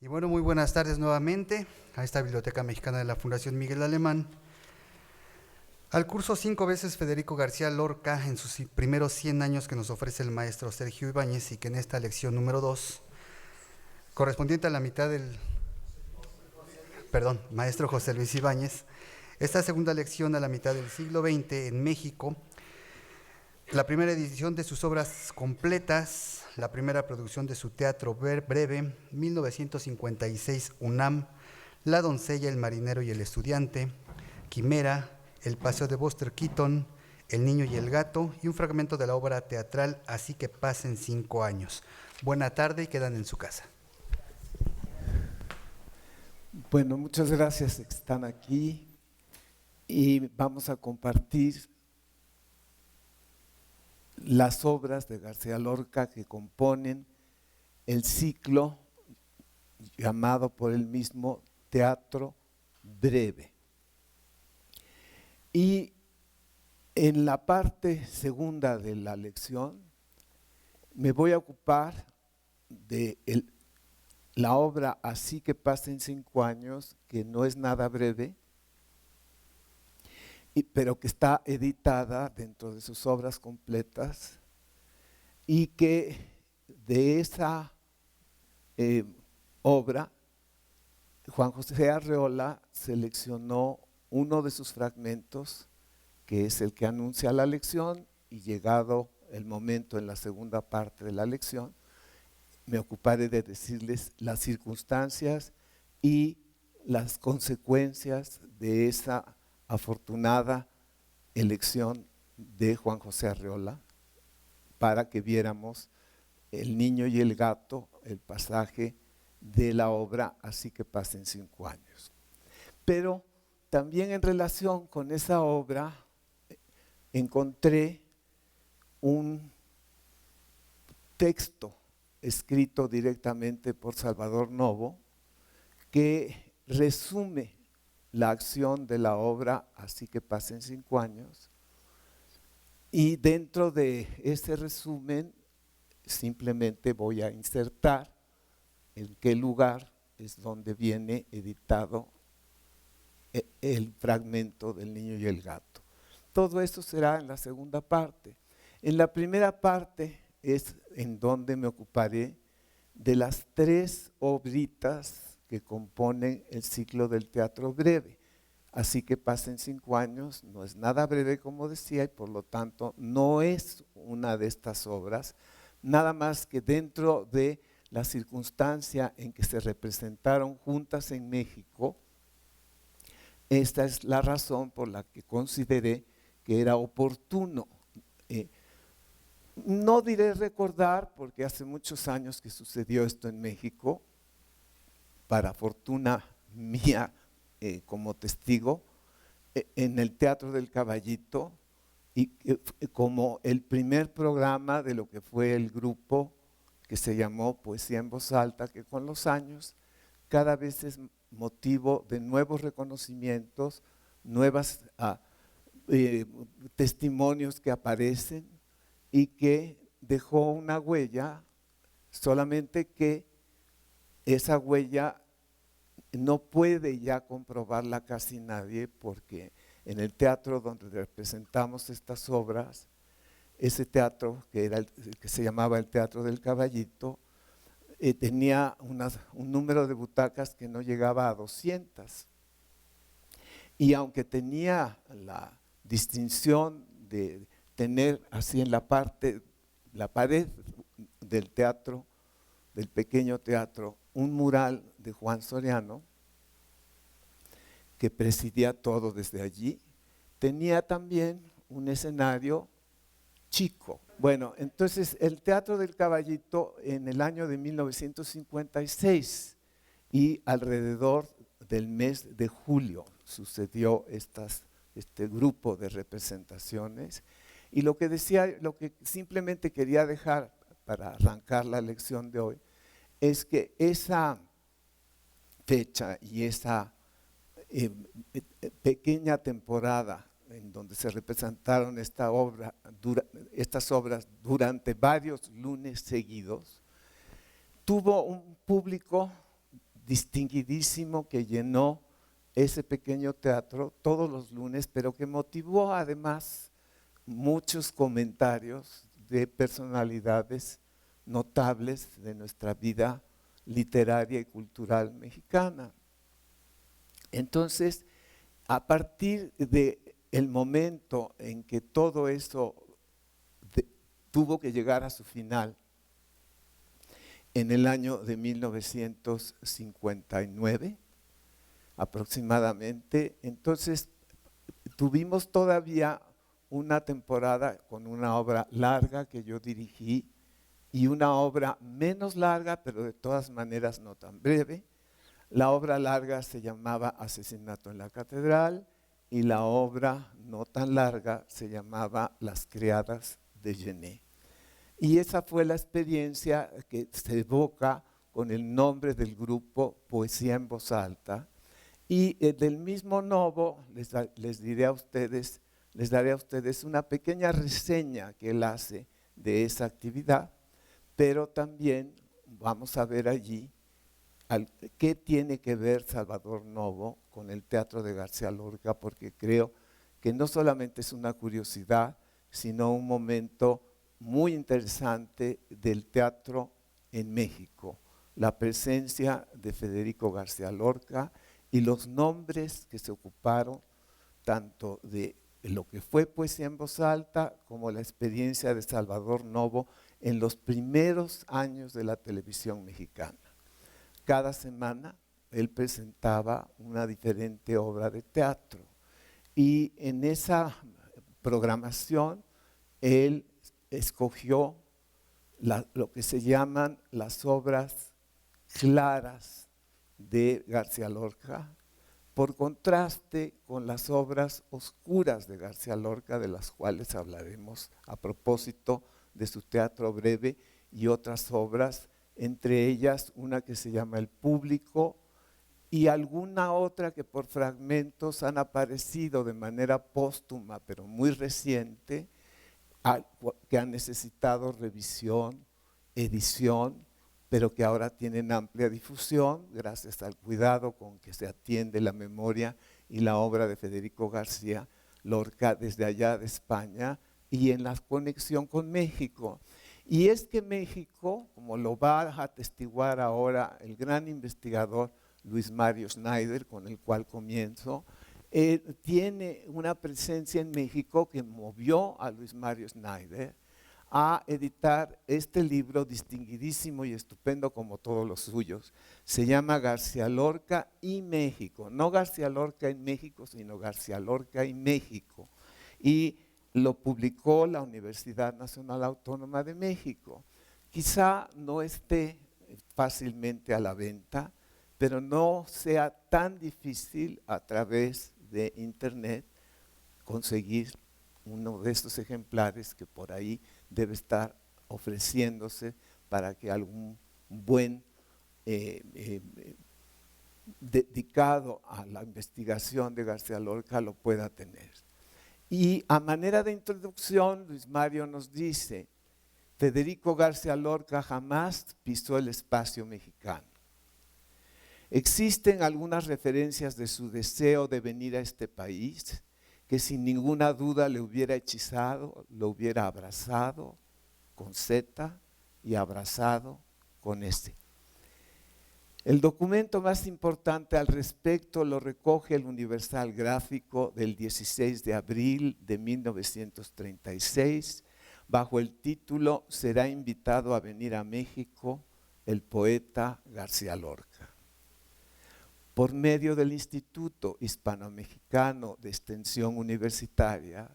Y bueno, muy buenas tardes nuevamente a esta Biblioteca Mexicana de la Fundación Miguel Alemán. Al curso 5 veces Federico García Lorca en sus primeros 100 años que nos ofrece el maestro Sergio Ibáñez y que en esta lección número 2, correspondiente a la mitad del, maestro José Luis Ibáñez, esta segunda lección a la mitad del siglo XX en México, la primera edición de sus obras completas, la primera producción de su teatro breve, 1956 UNAM, La doncella, el marinero y el estudiante, Quimera, El paseo de Buster Keaton, El niño y el gato y un fragmento de la obra teatral Así que pasen 5 años. Buena tarde y quedan en su casa. Bueno, muchas gracias que están aquí y vamos a compartir las obras de García Lorca que componen el ciclo llamado por él mismo Teatro Breve. Y en la parte segunda de la lección me voy a ocupar de la obra Así que pasen 5 años, que no es nada breve, pero que está editada dentro de sus obras completas, y que de esa obra Juan José Arreola seleccionó uno de sus fragmentos, que es el que anuncia la lección, y llegado el momento en la segunda parte de la lección, me ocuparé de decirles las circunstancias y las consecuencias de esa afortunada elección de Juan José Arreola para que viéramos El niño y el gato, el pasaje de la obra Así que pasen 5 años. Pero también en relación con esa obra encontré un texto escrito directamente por Salvador Novo que resume la acción de la obra Así que pasen 5 años, y dentro de ese resumen simplemente voy a insertar en qué lugar es donde viene editado el fragmento del niño y el gato. Todo eso será en la segunda parte. En la primera parte es en donde me ocuparé de las 3 obritas que componen el ciclo del teatro breve. Así que pasen 5 años, no es nada breve como decía, y por lo tanto no es una de estas obras, nada más que dentro de la circunstancia en que se representaron juntas en México. Esta es la razón por la que consideré que era oportuno. No diré recordar, porque hace muchos años que sucedió esto en México, para fortuna mía como testigo, en el Teatro del Caballito, y como el primer programa de lo que fue el grupo que se llamó Poesía en Voz Alta, que con los años cada vez es motivo de nuevos reconocimientos, nuevos testimonios que aparecen, y que dejó una huella, solamente que esa huella no puede ya comprobarla casi nadie, porque en el teatro donde representamos estas obras, ese teatro que se llamaba el Teatro del Caballito, tenía un número de butacas que no llegaba a 200. Y aunque tenía la distinción de tener así en la pared del teatro, del pequeño teatro, un mural de Juan Soriano, que presidía todo desde allí, tenía también un escenario chico. Bueno, entonces el Teatro del Caballito en el año de 1956 y alrededor del mes de julio sucedió este grupo de representaciones, y lo que simplemente quería dejar para arrancar la lección de hoy es que esa fecha y esa pequeña temporada en donde se representaron estas obras durante varios lunes seguidos, tuvo un público distinguidísimo que llenó ese pequeño teatro todos los lunes, pero que motivó además muchos comentarios de personalidades notables de nuestra vida literaria y cultural mexicana. Entonces, a partir del momento en que todo eso tuvo que llegar a su final, en el año de 1959 aproximadamente, entonces tuvimos todavía una temporada con una obra larga que yo dirigí y una obra menos larga, pero de todas maneras no tan breve. La obra larga se llamaba Asesinato en la Catedral y la obra no tan larga se llamaba Las Criadas de Genet. Y esa fue la experiencia que se evoca con el nombre del grupo Poesía en Voz Alta. Y del mismo Novo les daré a ustedes una pequeña reseña que él hace de esa actividad, pero también vamos a ver allí qué tiene que ver Salvador Novo con el teatro de García Lorca, porque creo que no solamente es una curiosidad, sino un momento muy interesante del teatro en México, la presencia de Federico García Lorca y los nombres que se ocuparon tanto de lo que fue Poesía en Voz Alta como la experiencia de Salvador Novo en los primeros años de la televisión mexicana. Cada semana él presentaba una diferente obra de teatro y en esa programación él escogió lo que se llaman las obras claras de García Lorca, por contraste con las obras oscuras de García Lorca, de las cuales hablaremos a propósito de su teatro breve y otras obras, entre ellas una que se llama El Público y alguna otra que por fragmentos han aparecido de manera póstuma, pero muy reciente, que han necesitado revisión, edición, pero que ahora tienen amplia difusión gracias al cuidado con que se atiende la memoria y la obra de Federico García Lorca desde allá de España y en la conexión con México. Y es que México, como lo va a atestiguar ahora el gran investigador Luis Mario Schneider, con el cual comienzo, tiene una presencia en México que movió a Luis Mario Schneider a editar este libro distinguidísimo y estupendo como todos los suyos. Se llama García Lorca y México, no García Lorca en México, sino García Lorca y México. Y lo publicó la Universidad Nacional Autónoma de México. Quizá no esté fácilmente a la venta, pero no sea tan difícil a través de internet conseguir uno de estos ejemplares que por ahí debe estar ofreciéndose para que algún buen dedicado a la investigación de García Lorca lo pueda tener. Y a manera de introducción, Luis Mario nos dice, Federico García Lorca jamás pisó el espacio mexicano. Existen algunas referencias de su deseo de venir a este país, que sin ninguna duda le hubiera hechizado, lo hubiera abrazado con Z y abrazado con S. El documento más importante al respecto lo recoge el Universal Gráfico del 16 de abril de 1936, bajo el título «Será invitado a venir a México el poeta García Lorca». Por medio del Instituto Hispano-Mexicano de Extensión Universitaria,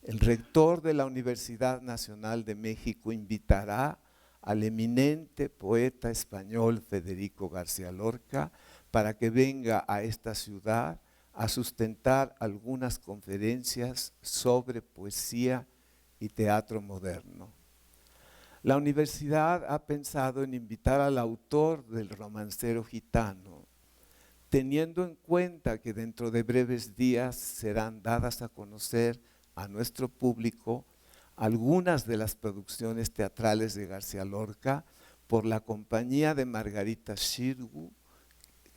el rector de la Universidad Nacional de México invitará al eminente poeta español Federico García Lorca para que venga a esta ciudad a sustentar algunas conferencias sobre poesía y teatro moderno. La universidad ha pensado en invitar al autor del Romancero Gitano, teniendo en cuenta que dentro de breves días serán dadas a conocer a nuestro público algunas de las producciones teatrales de García Lorca por la compañía de Margarita Xirgu,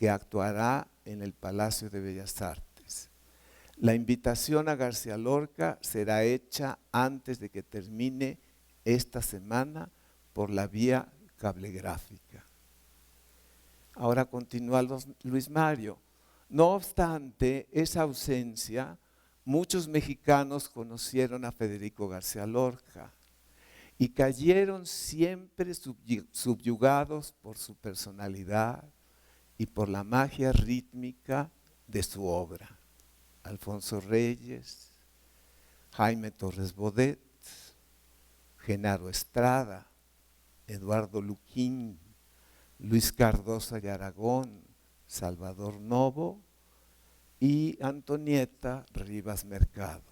que actuará en el Palacio de Bellas Artes. La invitación a García Lorca será hecha antes de que termine esta semana por la vía cablegráfica. Ahora continúa Luis Mario. No obstante esa ausencia, muchos mexicanos conocieron a Federico García Lorca y cayeron siempre subyugados por su personalidad y por la magia rítmica de su obra. Alfonso Reyes, Jaime Torres Bodet, Genaro Estrada, Eduardo Luquín, Luis Cardosa y Aragón, Salvador Novo y Antonieta Rivas Mercado.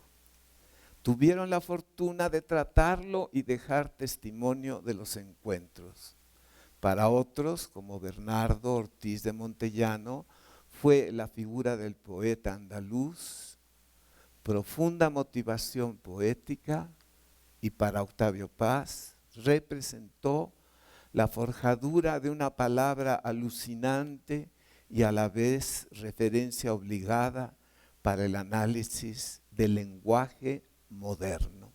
Tuvieron la fortuna de tratarlo y dejar testimonio de los encuentros. Para otros, como Bernardo Ortiz de Montellano, fue la figura del poeta andaluz, profunda motivación poética, y para Octavio Paz representó la forjadura de una palabra alucinante y a la vez referencia obligada para el análisis del lenguaje moderno.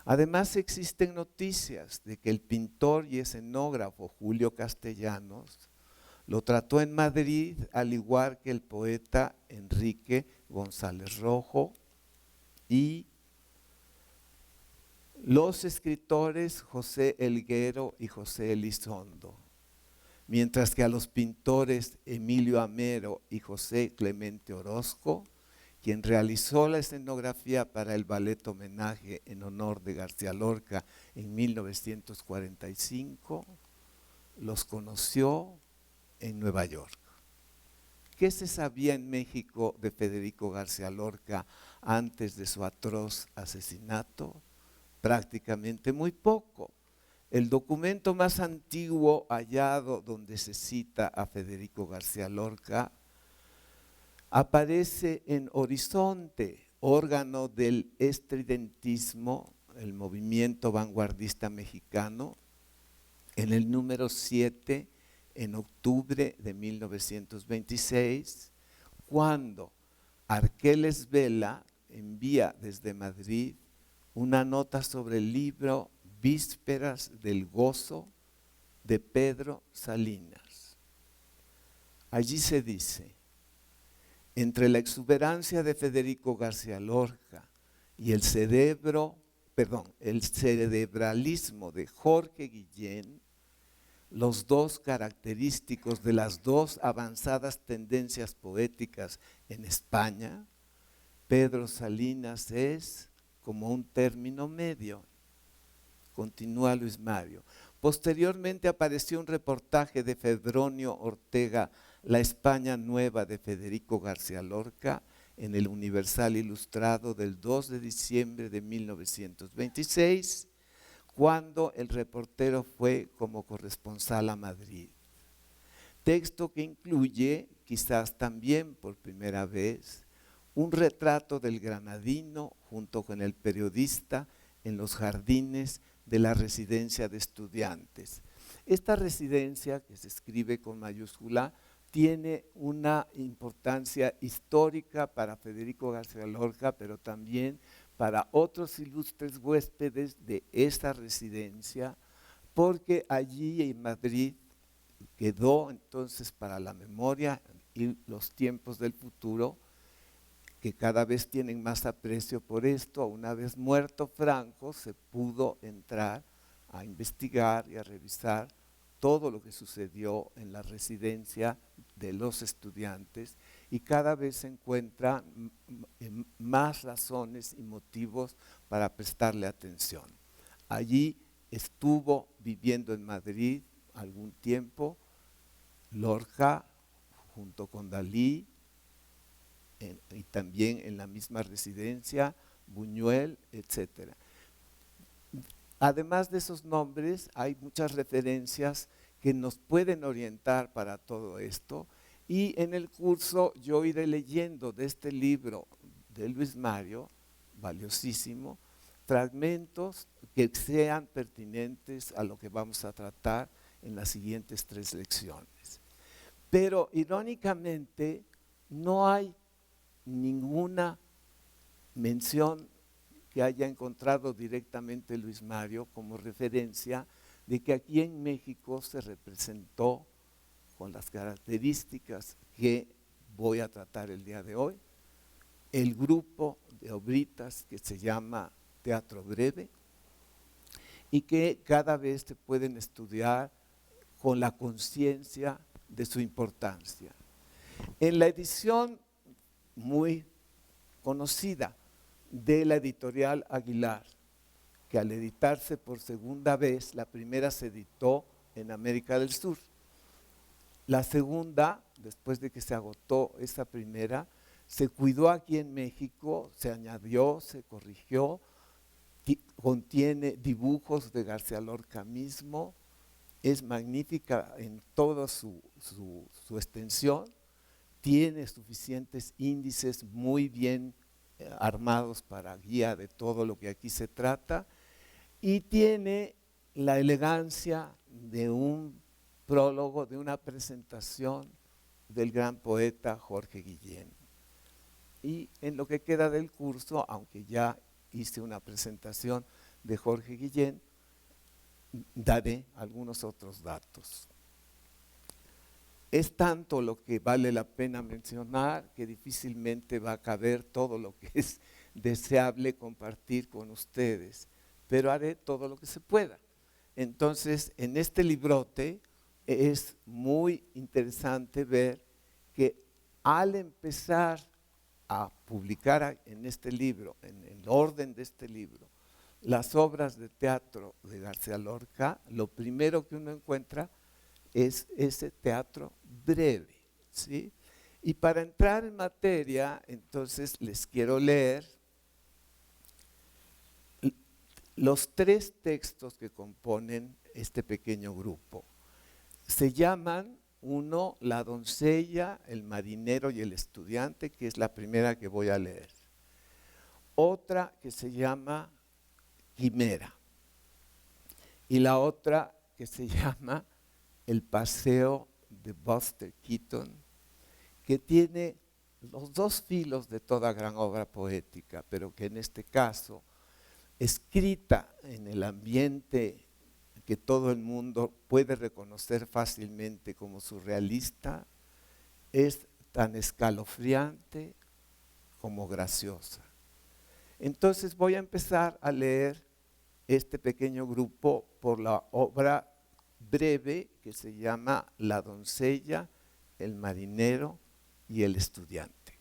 Además existen noticias de que el pintor y escenógrafo Julio Castellanos lo trató en Madrid, al igual que el poeta Enrique González Rojo y los escritores José Elguero y José Elizondo, mientras que a los pintores Emilio Amero y José Clemente Orozco, quien realizó la escenografía para el ballet homenaje en honor de García Lorca en 1945, los conoció en Nueva York. ¿Qué se sabía en México de Federico García Lorca antes de su atroz asesinato? Prácticamente muy poco. El documento más antiguo hallado donde se cita a Federico García Lorca aparece en Horizonte, órgano del estridentismo, el movimiento vanguardista mexicano, en el número 7, en octubre de 1926, cuando Arqueles Vela envía desde Madrid una nota sobre el libro Vísperas del Gozo de Pedro Salinas. Allí se dice: entre la exuberancia de Federico García Lorca y el cerebralismo de Jorge Guillén, los dos característicos de las dos avanzadas tendencias poéticas en España, Pedro Salinas es como un término medio. Continúa Luis Mario. Posteriormente apareció un reportaje de Fedronio Ortega, La España Nueva de Federico García Lorca, en el Universal Ilustrado del 2 de diciembre de 1926, cuando el reportero fue como corresponsal a Madrid. Texto que incluye, quizás también por primera vez, un retrato del granadino junto con el periodista en los jardines de la residencia de estudiantes. Esta residencia, que se escribe con mayúscula, tiene una importancia histórica para Federico García Lorca, pero también para otros ilustres huéspedes de esta residencia, porque allí en Madrid quedó entonces para la memoria y los tiempos del futuro, que cada vez tienen más aprecio por esto. Una vez muerto Franco, se pudo entrar a investigar y a revisar todo lo que sucedió en la residencia de los estudiantes, y cada vez se encuentran más razones y motivos para prestarle atención. Allí estuvo viviendo en Madrid algún tiempo Lorca junto con Dalí, y también en la misma residencia Buñuel, etc. Además de esos nombres, hay muchas referencias que nos pueden orientar para todo esto, y en el curso yo iré leyendo de este libro de Luis Mario, valiosísimo, fragmentos que sean pertinentes a lo que vamos a tratar en las siguientes 3 lecciones. Pero irónicamente no hay ninguna mención que haya encontrado directamente Luis Mario como referencia de que aquí en México se representó con las características que voy a tratar el día de hoy, el grupo de obritas que se llama Teatro Breve y que cada vez se pueden estudiar con la conciencia de su importancia. En la edición muy conocida de la editorial Aguilar, que al editarse por segunda vez, la primera se editó en América del Sur. La segunda, después de que se agotó esa primera, se cuidó aquí en México, se añadió, se corrigió, contiene dibujos de García Lorca mismo, es magnífica en toda su extensión, tiene suficientes índices muy bien armados para guía de todo lo que aquí se trata y tiene la elegancia de un prólogo, de una presentación del gran poeta Jorge Guillén. Y en lo que queda del curso, aunque ya hice una presentación de Jorge Guillén, daré algunos otros datos. Es tanto lo que vale la pena mencionar que difícilmente va a caber todo lo que es deseable compartir con ustedes, pero haré todo lo que se pueda. Entonces, en este librote es muy interesante ver que al empezar a publicar en este libro, en el orden de este libro, las obras de teatro de García Lorca, lo primero que uno encuentra es ese teatro breve, ¿sí? Y para entrar en materia, entonces les quiero leer los 3 textos que componen este pequeño grupo. Se llaman, uno, La doncella, el marinero y el estudiante, que es la primera que voy a leer. Otra que se llama Quimera. Y la otra que se llama El paseo de Buster Keaton, que tiene los 2 filos de toda gran obra poética, pero que en este caso, escrita en el ambiente que todo el mundo puede reconocer fácilmente como surrealista, es tan escalofriante como graciosa. Entonces voy a empezar a leer este pequeño grupo por la obra breve que se llama La doncella, el marinero y el estudiante.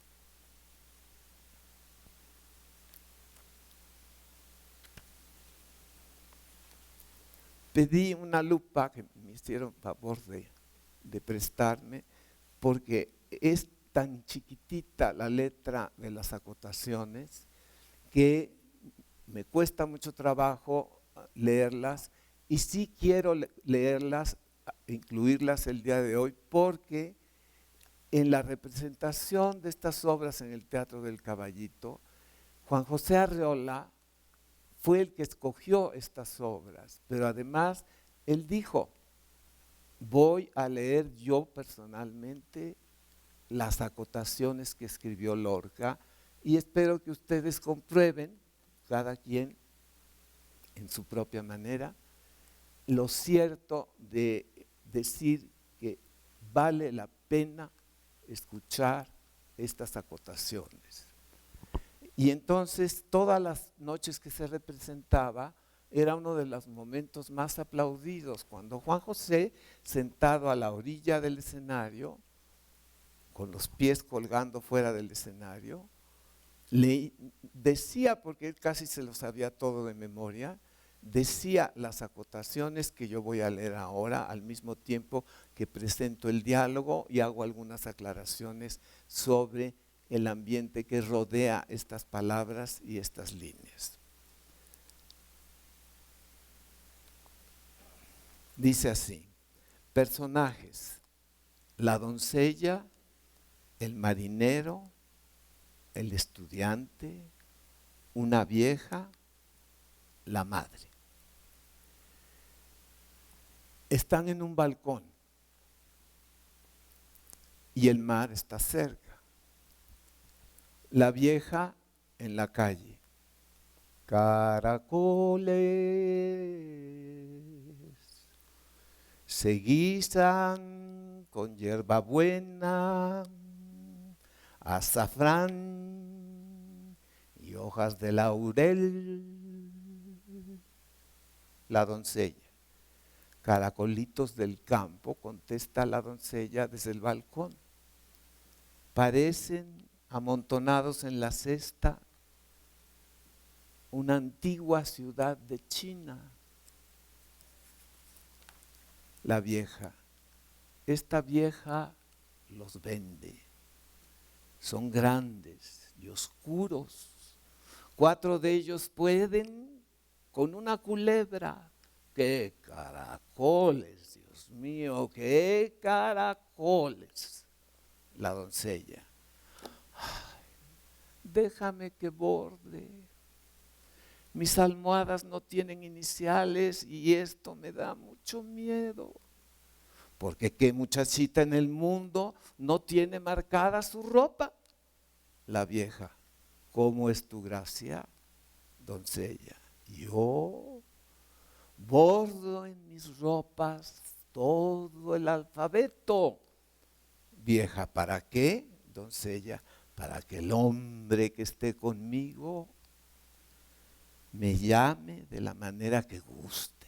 Pedí una lupa que me hicieron favor de prestarme porque es tan chiquitita la letra de las acotaciones que me cuesta mucho trabajo leerlas y sí quiero leerlas, incluirlas el día de hoy porque en la representación de estas obras en el Teatro del Caballito, Juan José Arreola fue el que escogió estas obras, pero además él dijo, voy a leer yo personalmente las acotaciones que escribió Lorca y espero que ustedes comprueben, cada quien en su propia manera, lo cierto de decir que vale la pena escuchar estas acotaciones. Y entonces todas las noches que se representaba era uno de los momentos más aplaudidos, cuando Juan José, sentado a la orilla del escenario, con los pies colgando fuera del escenario, le decía, porque él casi se lo sabía todo de memoria, decía las acotaciones que yo voy a leer ahora, al mismo tiempo que presento el diálogo y hago algunas aclaraciones sobre el ambiente que rodea estas palabras y estas líneas. Dice así, personajes, la doncella, el marinero, el estudiante, una vieja, la madre. Están en un balcón. y el mar está cerca. La vieja en la calle. Caracoles se guisan con hierbabuena, azafrán y hojas de laurel. La doncella. Caracolitos del campo, contesta la doncella desde el balcón. Parecen amontonados en la cesta una antigua ciudad de China. La vieja. Esta vieja los vende. Son grandes y oscuros. 4 de ellos pueden con una culebra. ¡Qué caracoles, Dios mío! ¡Qué caracoles! La doncella. Ay, déjame que borde. Mis almohadas no tienen iniciales y esto me da mucho miedo. Porque ¿qué muchachita en el mundo no tiene marcada su ropa? La vieja. ¿Cómo es tu gracia, doncella? Yo bordo en mis ropas todo el alfabeto. Vieja, ¿para qué, doncella? Para que el hombre que esté conmigo me llame de la manera que guste.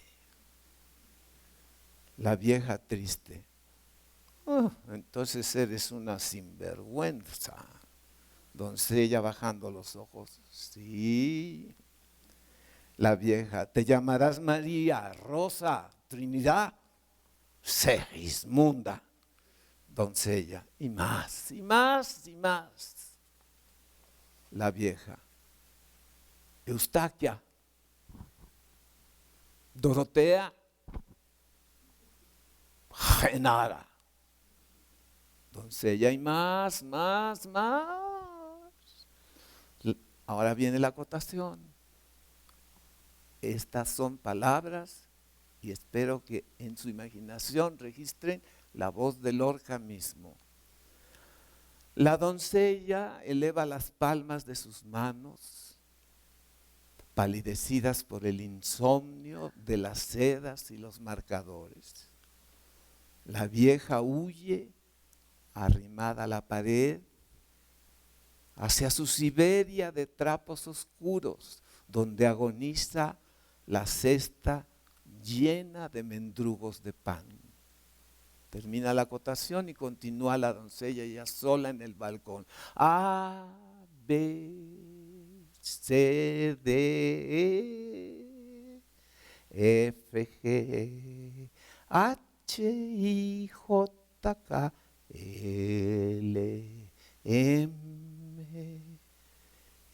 La vieja triste. Entonces eres una sinvergüenza. Doncella bajando los ojos. Sí. La vieja, te llamarás María, Rosa, Trinidad, Segismunda. Doncella, y más, y más, y más. La vieja, Eustaquia, Dorotea, Genara. Doncella, y más, más, más. Ahora viene la acotación. Estas son palabras y espero que en su imaginación registren la voz de Lorca mismo. La doncella eleva las palmas de sus manos, palidecidas por el insomnio de las sedas y los marcadores. La vieja huye, arrimada a la pared, hacia su Siberia de trapos oscuros, donde agoniza la cesta llena de mendrugos de pan. Termina la acotación y continúa la doncella ya sola en el balcón. A, B, C, D, E, F, G, H, I, J, K, L, M,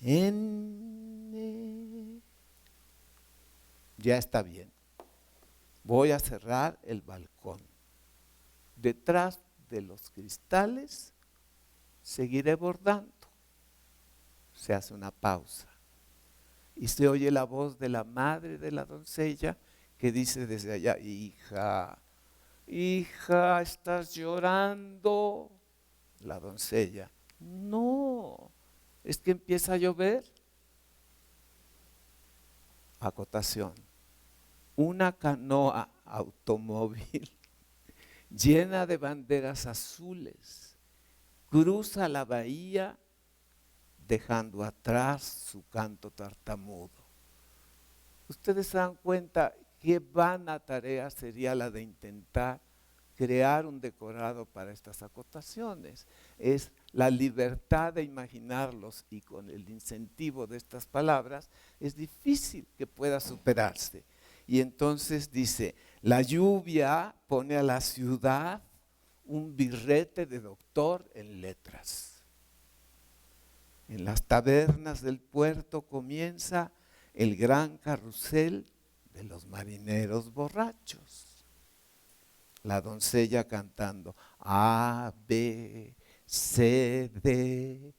N. Ya está bien. Voy a cerrar el balcón. Detrás de los cristales seguiré bordando. Se hace una pausa y se oye la voz de la madre de la doncella que dice desde allá: hija, hija, ¿estás llorando? La doncella: no, es que empieza a llover. Acotación: una canoa automóvil llena de banderas azules cruza la bahía dejando atrás su canto tartamudo. Ustedes se dan cuenta qué vana tarea sería la de intentar crear un decorado para estas acotaciones. Es la libertad de imaginarlos y con el incentivo de estas palabras es difícil que pueda superarse. Y entonces dice, la lluvia pone a la ciudad un birrete de doctor en letras. En las tabernas del puerto comienza el gran carrusel de los marineros borrachos. La doncella cantando A, B, C, D,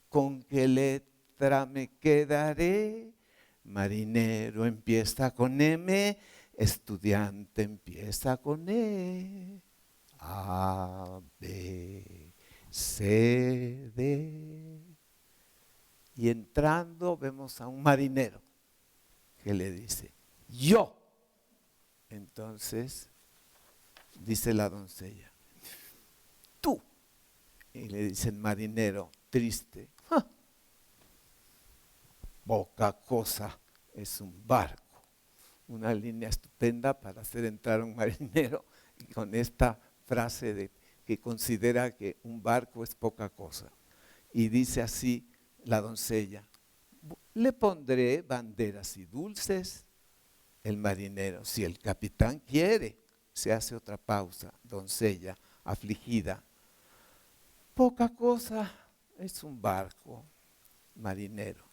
¿con qué letra me quedaré? Marinero empieza con M, estudiante empieza con E. A, B, cede. Y entrando vemos a un marinero que le dice, yo. Entonces dice la doncella, tú. Y le dice el marinero, triste, ¡ja! Poca cosa es un barco. Una línea estupenda para hacer entrar a un marinero y con esta frase de que considera que un barco es poca cosa. Y dice así la doncella, le pondré banderas y dulces. El marinero, si el capitán quiere, se hace otra pausa, doncella, afligida. Poca cosa es un barco, marinero.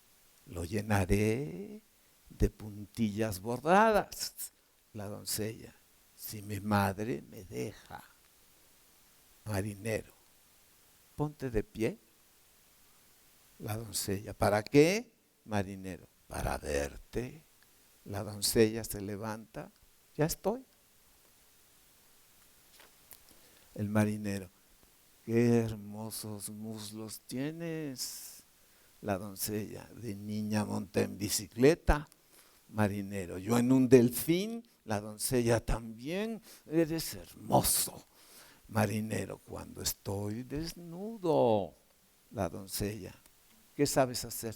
Lo llenaré de puntillas bordadas. La doncella, si mi madre me deja. Marinero, ponte de pie. La doncella, ¿para qué? Marinero, para verte. La doncella se levanta, ya estoy. El marinero, qué hermosos muslos tienes. La doncella, de niña monté en bicicleta. Marinero, yo en un delfín. La doncella también, eres hermoso. Marinero, cuando estoy desnudo. La doncella, ¿qué sabes hacer?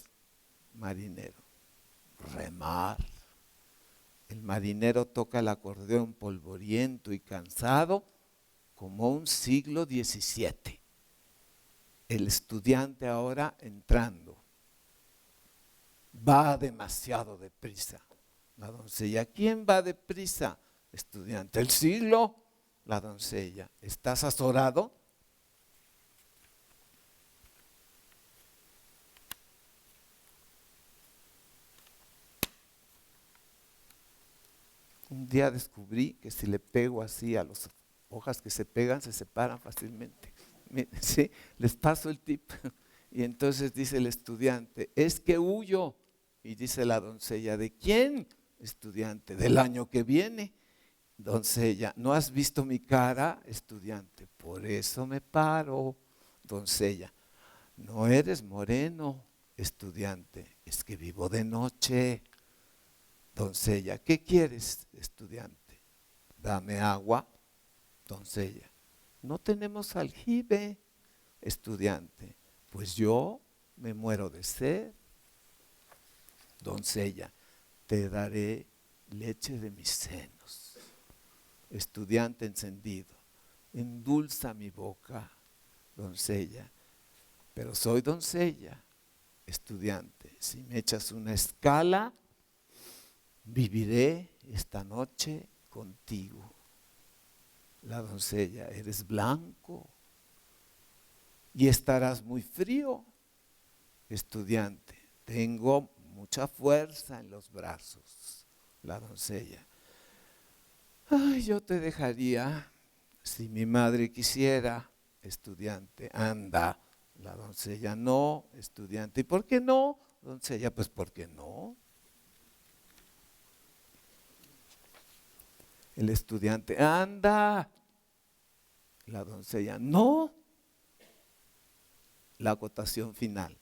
Marinero, remar. El marinero toca el acordeón polvoriento y cansado como un siglo XVII. El estudiante ahora entrando. Va demasiado deprisa. La doncella, ¿quién va deprisa? Estudiante, el siglo. La doncella, ¿estás azorado? Un día descubrí que si le pego así a las hojas que se pegan, se separan fácilmente. ¿Sí? Les paso el tip. Y entonces dice el estudiante, es que huyo. Y dice la doncella, ¿de quién? Estudiante, del año que viene. Doncella, ¿no has visto mi cara? Estudiante, por eso me paro. Doncella, no eres moreno. Estudiante, es que vivo de noche. Doncella, ¿qué quieres, estudiante? Dame agua. Doncella, no tenemos aljibe. Estudiante, pues yo me muero de sed. Doncella, te daré leche de mis senos. Estudiante encendido, endulza mi boca. Doncella, pero soy doncella. Estudiante, si me echas una escala, viviré esta noche contigo. La doncella, eres blanco y estarás muy frío. Estudiante, tengo mucha fuerza en los brazos. La doncella, ay, yo te dejaría si mi madre quisiera. Estudiante, anda. La doncella, no. Estudiante, ¿y por qué no? Doncella, pues ¿por qué no? El estudiante, anda. La doncella, no. La acotación final.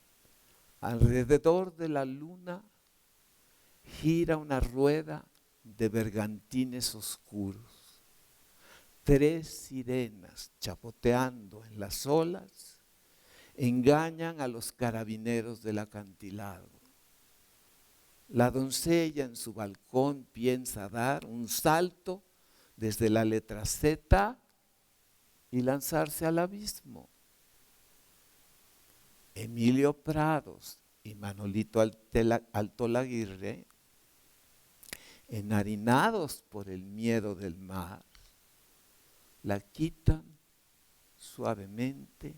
Alrededor de la luna gira una rueda de bergantines oscuros. 3 sirenas chapoteando en las olas engañan a los carabineros del acantilado. La doncella en su balcón piensa dar un salto desde la letra Z y lanzarse al abismo. Emilio Prados y Manolito Altolaguirre, enharinados por el miedo del mar, la quitan suavemente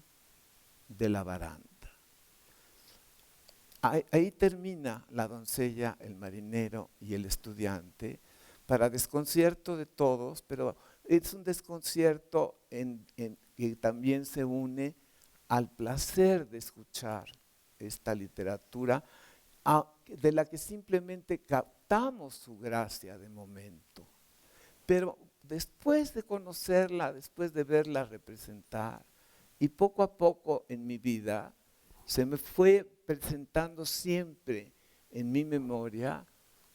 de la baranda. Ahí termina la doncella, el marinero y el estudiante, para desconcierto de todos, pero es un desconcierto que también se une al placer de escuchar esta literatura, de la que simplemente captamos su gracia de momento. Pero después de conocerla, después de verla representar, Y poco a poco en mi vida se me fue presentando siempre en mi memoria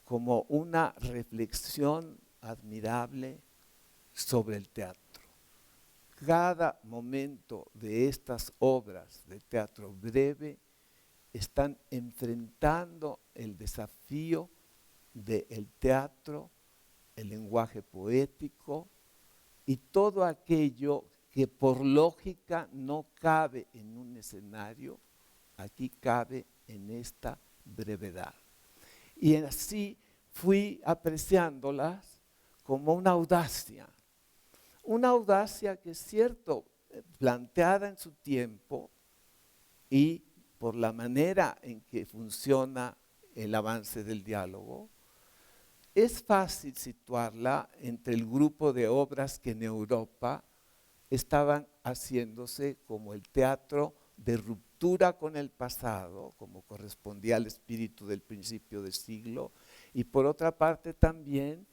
como una reflexión admirable sobre el teatro. Cada momento de estas obras de teatro breve están enfrentando el desafío del teatro, el lenguaje poético y todo aquello que por lógica no cabe en un escenario, aquí cabe en esta brevedad. Y así fui apreciándolas como una audacia que es cierto, planteada en su tiempo y por la manera en que funciona el avance del diálogo, es fácil situarla entre el grupo de obras que en Europa estaban haciéndose como el teatro de ruptura con el pasado, como correspondía al espíritu del principio del siglo, y por otra parte también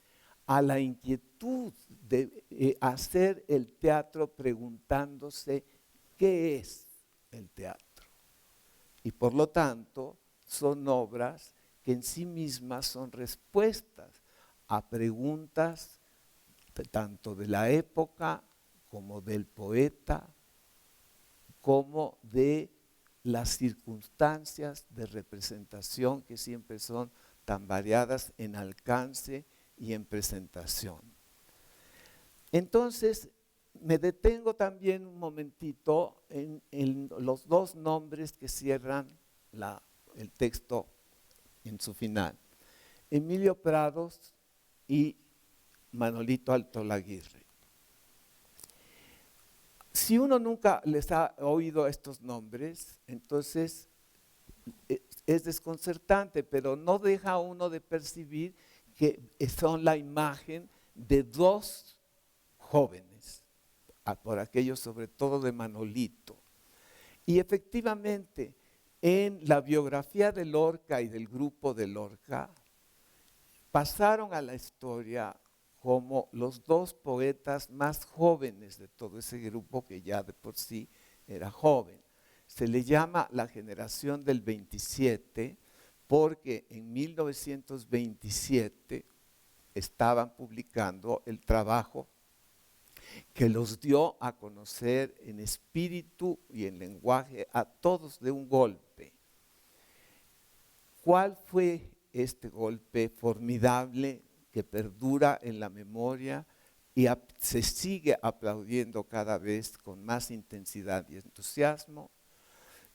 a la inquietud de hacer el teatro preguntándose qué es el teatro. Y por lo tanto son obras que en sí mismas son respuestas a preguntas tanto de la época como del poeta, como de las circunstancias de representación que siempre son tan variadas en alcance y en presentación. Entonces, me detengo también un momentito en los dos nombres que cierran el texto en su final. Emilio Prados y Manolito Altolaguirre. Si uno nunca les ha oído estos nombres, entonces es desconcertante, pero no deja uno de percibir que son la imagen de dos jóvenes, por aquello sobre todo de Manolito. Y efectivamente, en la biografía de Lorca y del grupo de Lorca, pasaron a la historia como los dos poetas más jóvenes de todo ese grupo que ya de por sí era joven. Se le llama la generación del 27 porque en 1927 estaban publicando el trabajo que los dio a conocer en espíritu y en lenguaje a todos de un golpe. ¿Cuál fue este golpe formidable que perdura en la memoria y se sigue aplaudiendo cada vez con más intensidad y entusiasmo?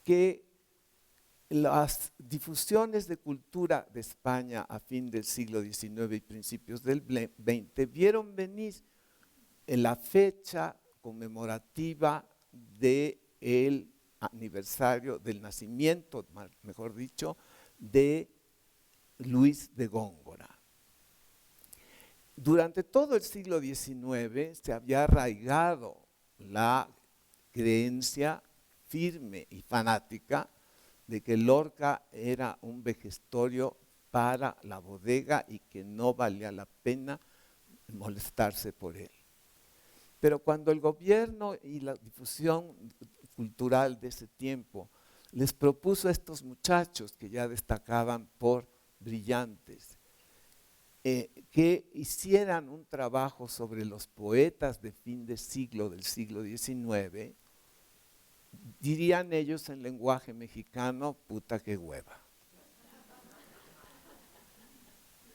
Que las difusiones de cultura de España a fin del siglo XIX y principios del XX vieron venir en la fecha conmemorativa del aniversario del nacimiento, mejor dicho, de Luis de Góngora. Durante todo el siglo XIX se había arraigado la creencia firme y fanática de que Lorca era un vejestorio para la bodega y que no valía la pena molestarse por él. Pero cuando el gobierno y la difusión cultural de ese tiempo les propuso a estos muchachos que ya destacaban por brillantes, que hicieran un trabajo sobre los poetas de fin de siglo, del siglo XIX, dirían ellos en lenguaje mexicano, puta que hueva.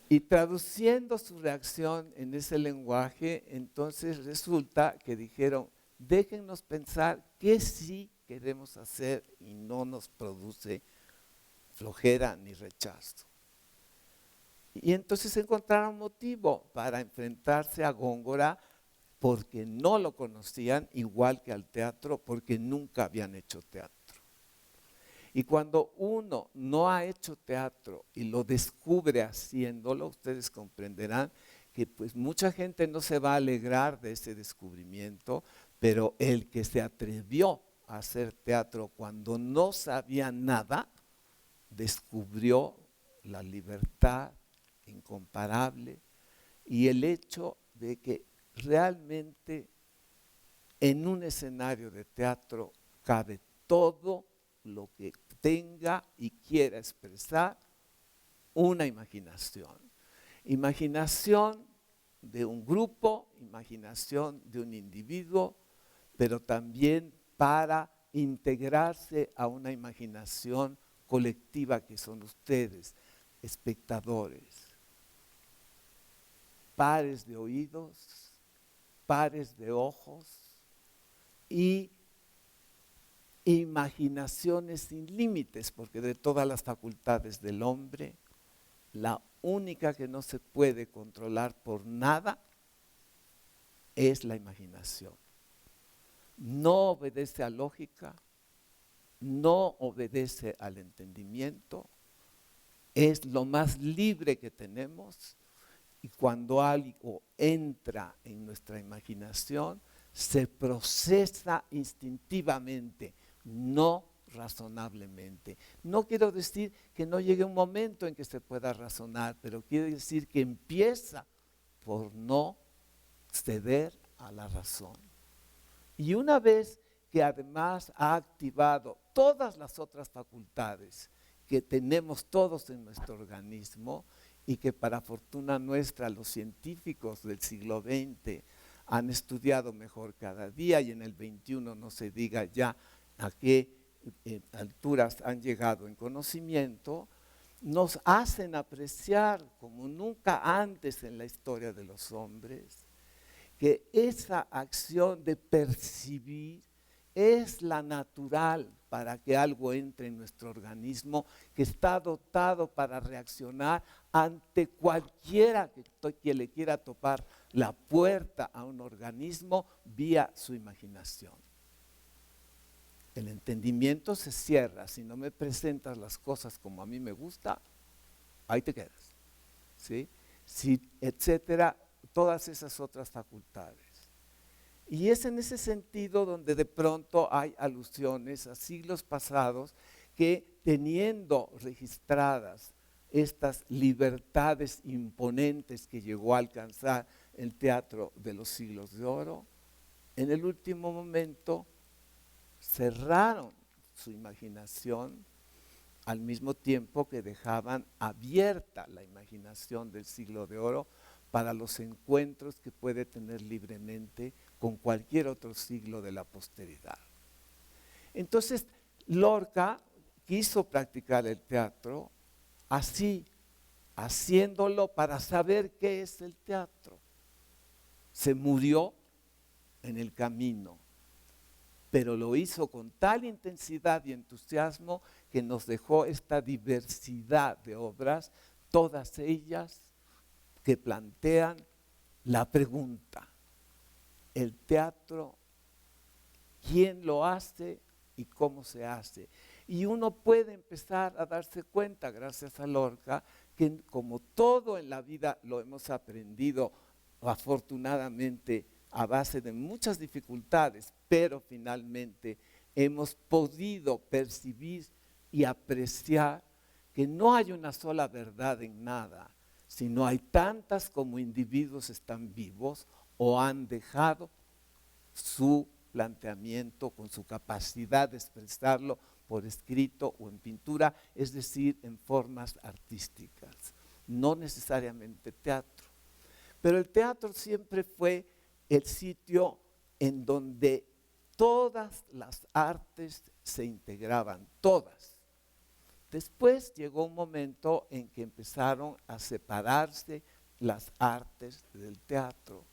Y traduciendo su reacción en ese lenguaje, entonces resulta que dijeron, déjennos pensar qué sí queremos hacer y no nos produce flojera ni rechazo. Y entonces encontraron motivo para enfrentarse a Góngora porque no lo conocían, igual que al teatro, porque nunca habían hecho teatro. Y cuando uno no ha hecho teatro y lo descubre haciéndolo, ustedes comprenderán que pues mucha gente no se va a alegrar de ese descubrimiento, pero el que se atrevió a hacer teatro cuando no sabía nada, descubrió la libertad incomparable y el hecho de que realmente en un escenario de teatro cabe todo lo que tenga y quiera expresar una imaginación. Imaginación de un grupo, imaginación de un individuo, pero también para integrarse a una imaginación colectiva que son ustedes, espectadores, pares de oídos, pares de ojos y imaginaciones sin límites, porque de todas las facultades del hombre, la única que no se puede controlar por nada es la imaginación. No obedece a lógica, no obedece al entendimiento, es lo más libre que tenemos, y cuando algo entra en nuestra imaginación, se procesa instintivamente, no razonablemente. No quiero decir que no llegue un momento en que se pueda razonar, pero quiere decir que empieza por no ceder a la razón. Y una vez que además ha activado todas las otras facultades que tenemos todos en nuestro organismo, y que para fortuna nuestra los científicos del siglo XX han estudiado mejor cada día, y en el XXI no se diga ya a qué alturas han llegado en conocimiento, nos hacen apreciar como nunca antes en la historia de los hombres que esa acción de percibir es la natural para que algo entre en nuestro organismo, que está dotado para reaccionar ante cualquiera que le quiera topar la puerta a un organismo vía su imaginación. El entendimiento se cierra. Si no me presentas las cosas como a mí me gusta, ahí te quedas, ¿sí? Etcétera, todas esas otras facultades. Y es en ese sentido donde de pronto hay alusiones a siglos pasados que, teniendo registradas estas libertades imponentes que llegó a alcanzar el teatro de los siglos de oro, en el último momento cerraron su imaginación, al mismo tiempo que dejaban abierta la imaginación del siglo de oro para los encuentros que puede tener libremente con cualquier otro siglo de la posteridad. Entonces, Lorca quiso practicar el teatro así, haciéndolo para saber qué es el teatro. Se murió en el camino, pero lo hizo con tal intensidad y entusiasmo que nos dejó esta diversidad de obras, todas ellas que plantean la pregunta: el teatro, ¿quién lo hace y cómo se hace? Y uno puede empezar a darse cuenta, gracias a Lorca, que como todo en la vida lo hemos aprendido afortunadamente a base de muchas dificultades, pero finalmente hemos podido percibir y apreciar que no hay una sola verdad en nada, sino hay tantas como individuos están vivos o han dejado su planteamiento con su capacidad de expresarlo por escrito o en pintura, es decir, en formas artísticas, no necesariamente teatro. Pero el teatro siempre fue el sitio en donde todas las artes se integraban, todas. Después llegó un momento en que empezaron a separarse las artes del teatro,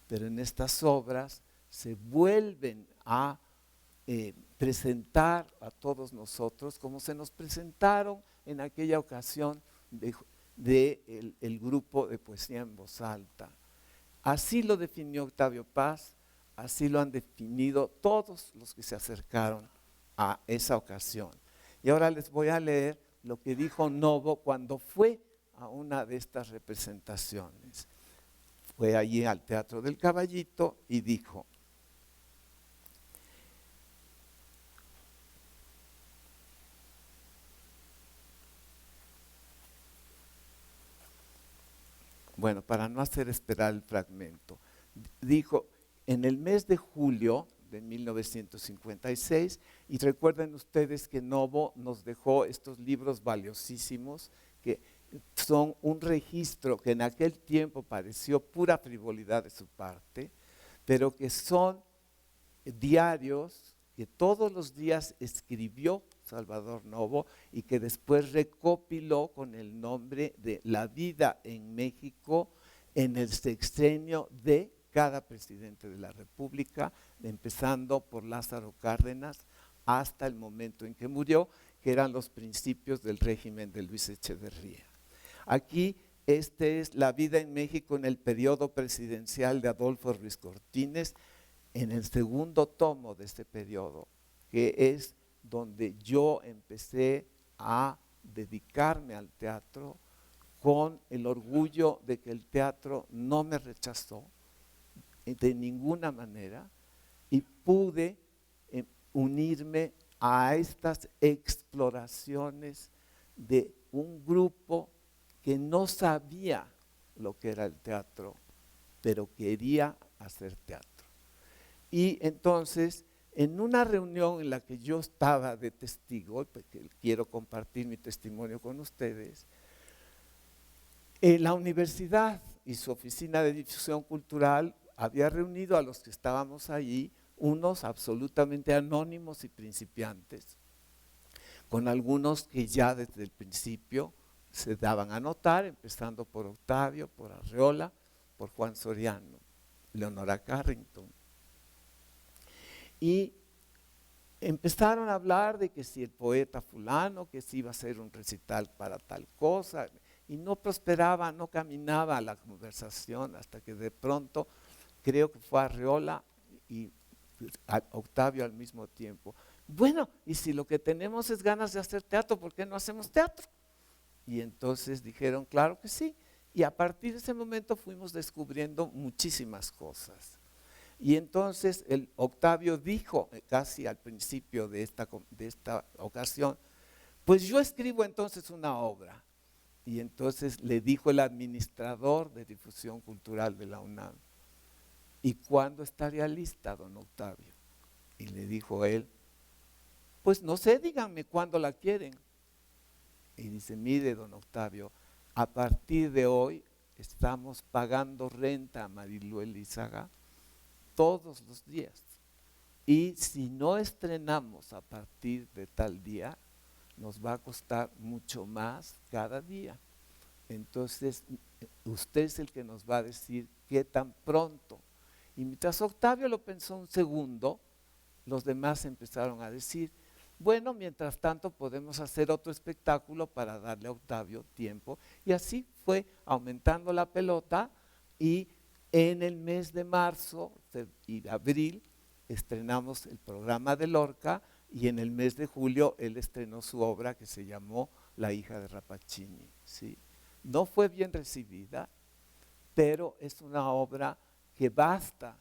pero en estas obras se vuelven a presentar a todos nosotros como se nos presentaron en aquella ocasión el grupo de poesía en voz alta. Así lo definió Octavio Paz, así lo han definido todos los que se acercaron a esa ocasión. Y ahora les voy a leer lo que dijo Novo cuando fue a una de estas representaciones. Fue allí al Teatro del Caballito y dijo: bueno, para no hacer esperar el fragmento, dijo: en el mes de julio de 1956, y recuerden ustedes que Novo nos dejó estos libros valiosísimos que son un registro que en aquel tiempo pareció pura frivolidad de su parte, pero que son diarios que todos los días escribió Salvador Novo y que después recopiló con el nombre de La vida en México en el sexenio de cada presidente de la República, empezando por Lázaro Cárdenas hasta el momento en que murió, que eran los principios del régimen de Luis Echeverría. Aquí es La vida en México en el periodo presidencial de Adolfo Ruiz Cortines, en el segundo tomo de este periodo, que es donde yo empecé a dedicarme al teatro con el orgullo de que el teatro no me rechazó de ninguna manera y pude unirme a estas exploraciones de un grupo que no sabía lo que era el teatro, pero quería hacer teatro. Y entonces, en una reunión en la que yo estaba de testigo, porque quiero compartir mi testimonio con ustedes, la universidad y su oficina de difusión cultural había reunido a los que estábamos allí, unos absolutamente anónimos y principiantes, con algunos que ya desde el principio se daban a notar, empezando por Octavio, por Arreola, por Juan Soriano, Leonora Carrington. Y empezaron a hablar de que si el poeta fulano, que si iba a hacer un recital para tal cosa, y no prosperaba, no caminaba la conversación hasta que de pronto, creo que fue Arreola y Octavio al mismo tiempo. Bueno, y si lo que tenemos es ganas de hacer teatro, ¿por qué no hacemos teatro? Y entonces dijeron, claro que sí. Y a partir de ese momento fuimos descubriendo muchísimas cosas. Y entonces el Octavio dijo casi al principio de esta ocasión, pues yo escribo entonces una obra. Y entonces le dijo el administrador de difusión cultural de la UNAM, ¿y cuándo estaría lista, don Octavio? Y le dijo él, pues no sé, díganme cuándo la quieren. Y dice, mire, don Octavio, a partir de hoy estamos pagando renta a Marilu Elízaga todos los días. Y si no estrenamos a partir de tal día, nos va a costar mucho más cada día. Entonces, usted es el que nos va a decir qué tan pronto. Y mientras Octavio lo pensó un segundo, los demás empezaron a decir, bueno, mientras tanto podemos hacer otro espectáculo para darle a Octavio tiempo. Y así fue aumentando la pelota y en el mes de marzo y de abril estrenamos el programa de Lorca y en el mes de julio él estrenó su obra que se llamó La hija de Rappaccini, ¿sí? No fue bien recibida, pero es una obra que basta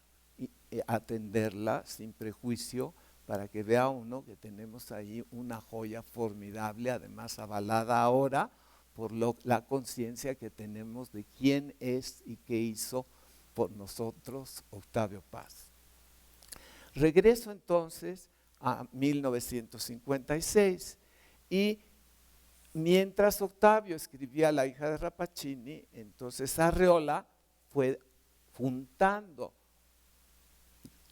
atenderla sin prejuicio para que vea uno que tenemos ahí una joya formidable, además avalada ahora por la conciencia que tenemos de quién es y qué hizo por nosotros Octavio Paz. Regreso entonces a 1956 y mientras Octavio escribía La hija de Rappaccini, entonces Arreola fue juntando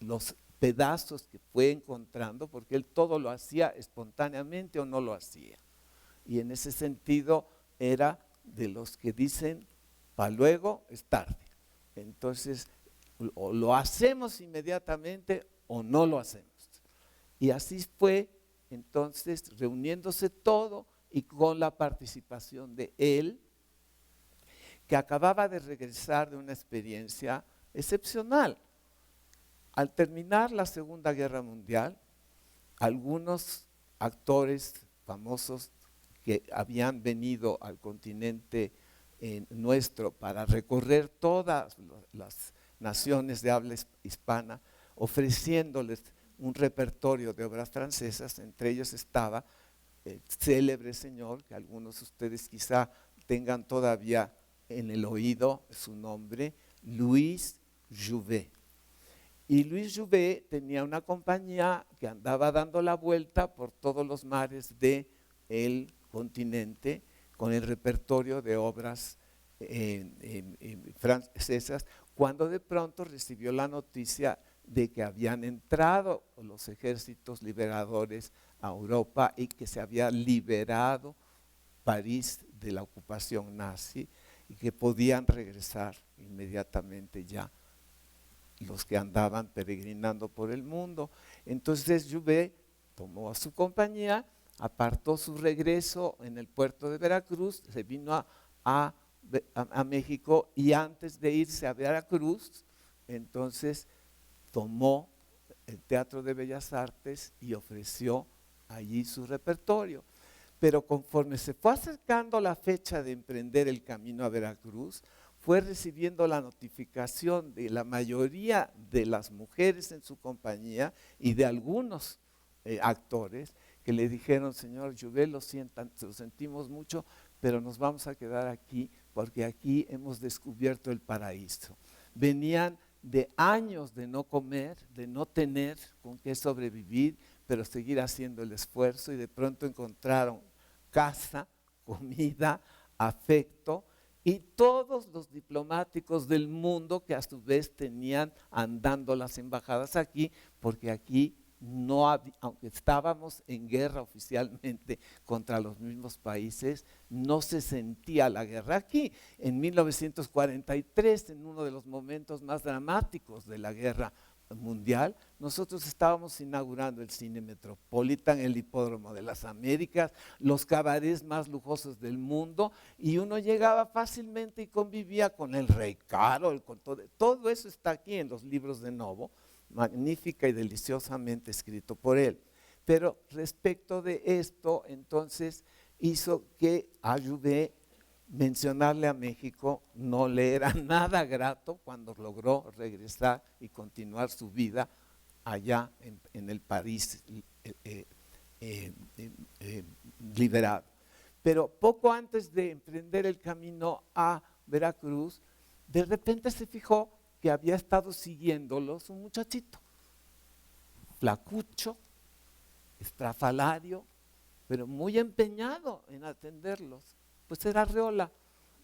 los pedazos que fue encontrando, porque él todo lo hacía espontáneamente o no lo hacía. Y en ese sentido era de los que dicen, para luego es tarde. Entonces, o lo hacemos inmediatamente o no lo hacemos. Y así fue, entonces, reuniéndose todo y con la participación de él, que acababa de regresar de una experiencia excepcional. Al terminar la Segunda Guerra Mundial, algunos actores famosos que habían venido al continente nuestro para recorrer todas las naciones de habla hispana, ofreciéndoles un repertorio de obras francesas, entre ellos estaba el célebre señor, que algunos de ustedes quizá tengan todavía en el oído su nombre, Louis Jouvet. Y Luis Jouvet tenía una compañía que andaba dando la vuelta por todos los mares del continente con el repertorio de obras francesas, cuando de pronto recibió la noticia de que habían entrado los ejércitos liberadores a Europa y que se había liberado París de la ocupación nazi y que podían regresar inmediatamente ya los que andaban peregrinando por el mundo. Entonces Jouvet tomó a su compañía, apartó su regreso en el puerto de Veracruz, se vino a México, y antes de irse a Veracruz, entonces tomó el Teatro de Bellas Artes y ofreció allí su repertorio. Pero conforme se fue acercando la fecha de emprender el camino a Veracruz, fue recibiendo la notificación de la mayoría de las mujeres en su compañía y de algunos actores que le dijeron: señor Jouvet, lo sentimos mucho, pero nos vamos a quedar aquí porque aquí hemos descubierto el paraíso. Venían de años de no comer, de no tener con qué sobrevivir, pero seguir haciendo el esfuerzo, y de pronto encontraron casa, comida, afecto, y todos los diplomáticos del mundo que a su vez tenían andando las embajadas aquí, porque aquí no había, aunque estábamos en guerra oficialmente contra los mismos países, no se sentía la guerra aquí. En 1943, en uno de los momentos más dramáticos de la guerra mundial, nosotros estábamos inaugurando el Cine Metropolitan, el Hipódromo de las Américas, los cabarets más lujosos del mundo, y uno llegaba fácilmente y convivía con el Rey Carol, con todo eso está aquí en los libros de Novo, magnífica y deliciosamente escrito por él. Pero respecto de esto, entonces hizo que a Jouvet mencionarle a México no le era nada grato cuando logró regresar y continuar su vida allá en el París liberado. Pero poco antes de emprender el camino a Veracruz, de repente se fijó que había estado siguiéndolos un muchachito, flacucho, estrafalario, pero muy empeñado en atenderlos. Pues era Arreola,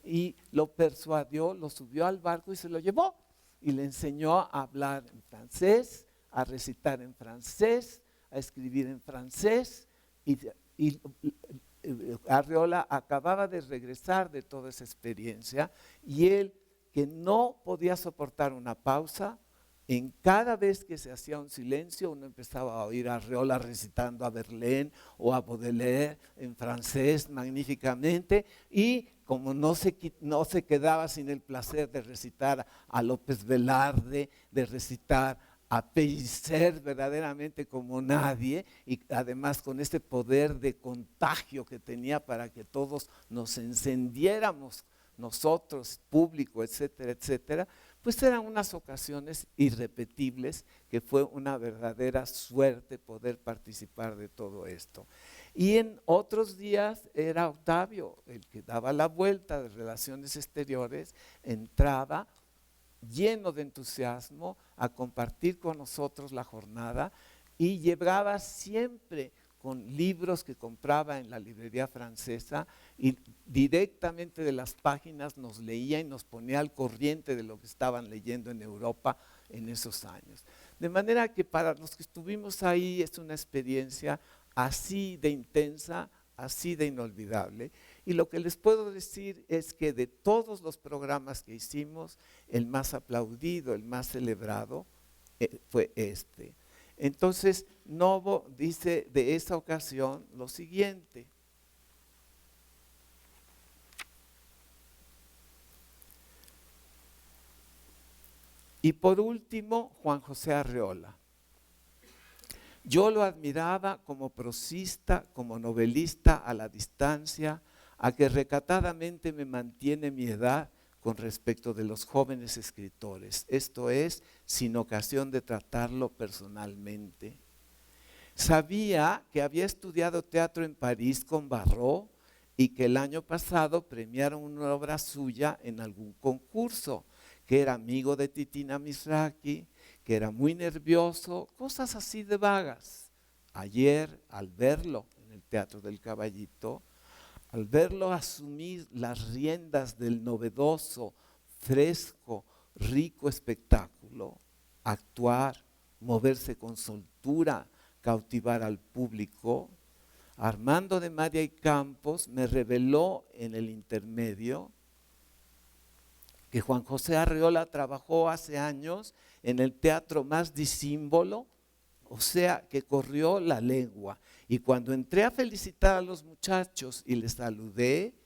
y lo persuadió, lo subió al barco y se lo llevó, y le enseñó a hablar en francés, a recitar en francés, a escribir en francés, y Arreola acababa de regresar de toda esa experiencia, y él, que no podía soportar una pausa, en cada vez que se hacía un silencio, uno empezaba a oír a Arreola recitando a Verlaine o a Baudelaire en francés magníficamente, y como no se quedaba sin el placer de recitar a López Velarde, de recitar a Pellicer verdaderamente como nadie, y además con este poder de contagio que tenía para que todos nos encendiéramos, nosotros, público, etcétera, etcétera, pues eran unas ocasiones irrepetibles que fue una verdadera suerte poder participar de todo esto. Y en otros días era Octavio el que daba la vuelta de Relaciones Exteriores, entraba lleno de entusiasmo a compartir con nosotros la jornada, y llegaba siempre con libros que compraba en la librería francesa, y directamente de las páginas nos leía y nos ponía al corriente de lo que estaban leyendo en Europa en esos años. De manera que para los que estuvimos ahí es una experiencia así de intensa, así de inolvidable. Y lo que les puedo decir es que de todos los programas que hicimos, el más aplaudido, el más celebrado fue este. Entonces, Novo dice de esa ocasión lo siguiente: y por último, Juan José Arreola. Yo lo admiraba como prosista, como novelista a la distancia, a que recatadamente me mantiene mi edad con respecto de los jóvenes escritores, esto es, sin ocasión de tratarlo personalmente. Sabía que había estudiado teatro en París con Barrault y que el año pasado premiaron una obra suya en algún concurso, que era amigo de Titina Misraki, que era muy nervioso, cosas así de vagas. Ayer, al verlo en el Teatro del Caballito, al verlo asumir las riendas del novedoso, fresco, rico espectáculo, actuar, moverse con soltura, cautivar al público, Armando de María y Campos me reveló en el intermedio que Juan José Arreola trabajó hace años en el teatro más disímbolo, o sea, que corrió la lengua. Y cuando entré a felicitar a los muchachos y les saludé,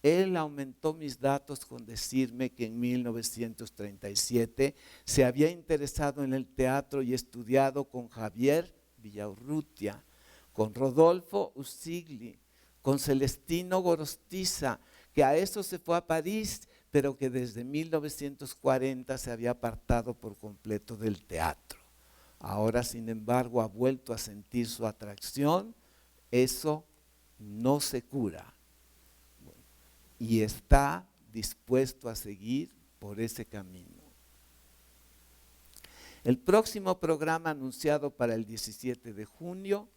él aumentó mis datos con decirme que en 1937 se había interesado en el teatro y estudiado con Javier Villaurrutia, con Rodolfo Usigli, con Celestino Gorostiza, que a eso se fue a París, pero que desde 1940 se había apartado por completo del teatro. Ahora, sin embargo, ha vuelto a sentir su atracción. Eso no se cura. Y está dispuesto a seguir por ese camino. El próximo programa anunciado para el 17 de julio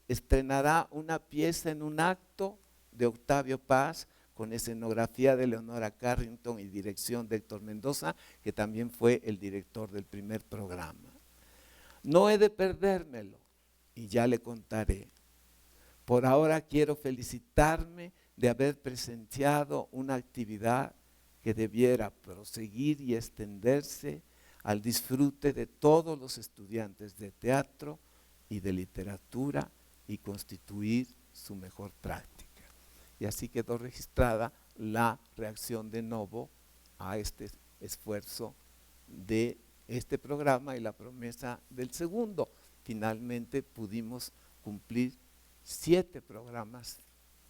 estrenará una pieza en un acto de Octavio Paz con escenografía de Leonora Carrington y dirección de Héctor Mendoza, que también fue el director del primer programa. No he de perdérmelo y ya le contaré. Por ahora quiero felicitarme de haber presenciado una actividad que debiera proseguir y extenderse al disfrute de todos los estudiantes de teatro y de literatura y constituir su mejor práctica. Y así quedó registrada la reacción de Novo a este esfuerzo de este programa y la promesa del segundo. Finalmente pudimos cumplir 7 programas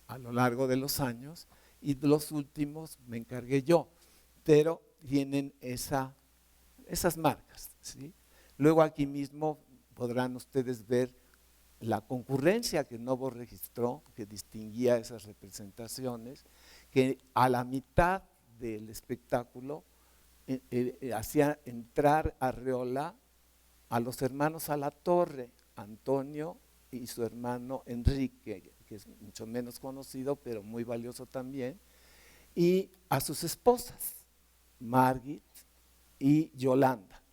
a lo largo de los años y los últimos me encargué yo, pero tienen esas marcas, ¿sí? Luego aquí mismo podrán ustedes ver la concurrencia que Novo registró, que distinguía esas representaciones, que a la mitad del espectáculo hacía entrar a Arreola a los hermanos Alatorre, Antonio y su hermano Enrique, que es mucho menos conocido, pero muy valioso también, y a sus esposas, Margit y Yolanda.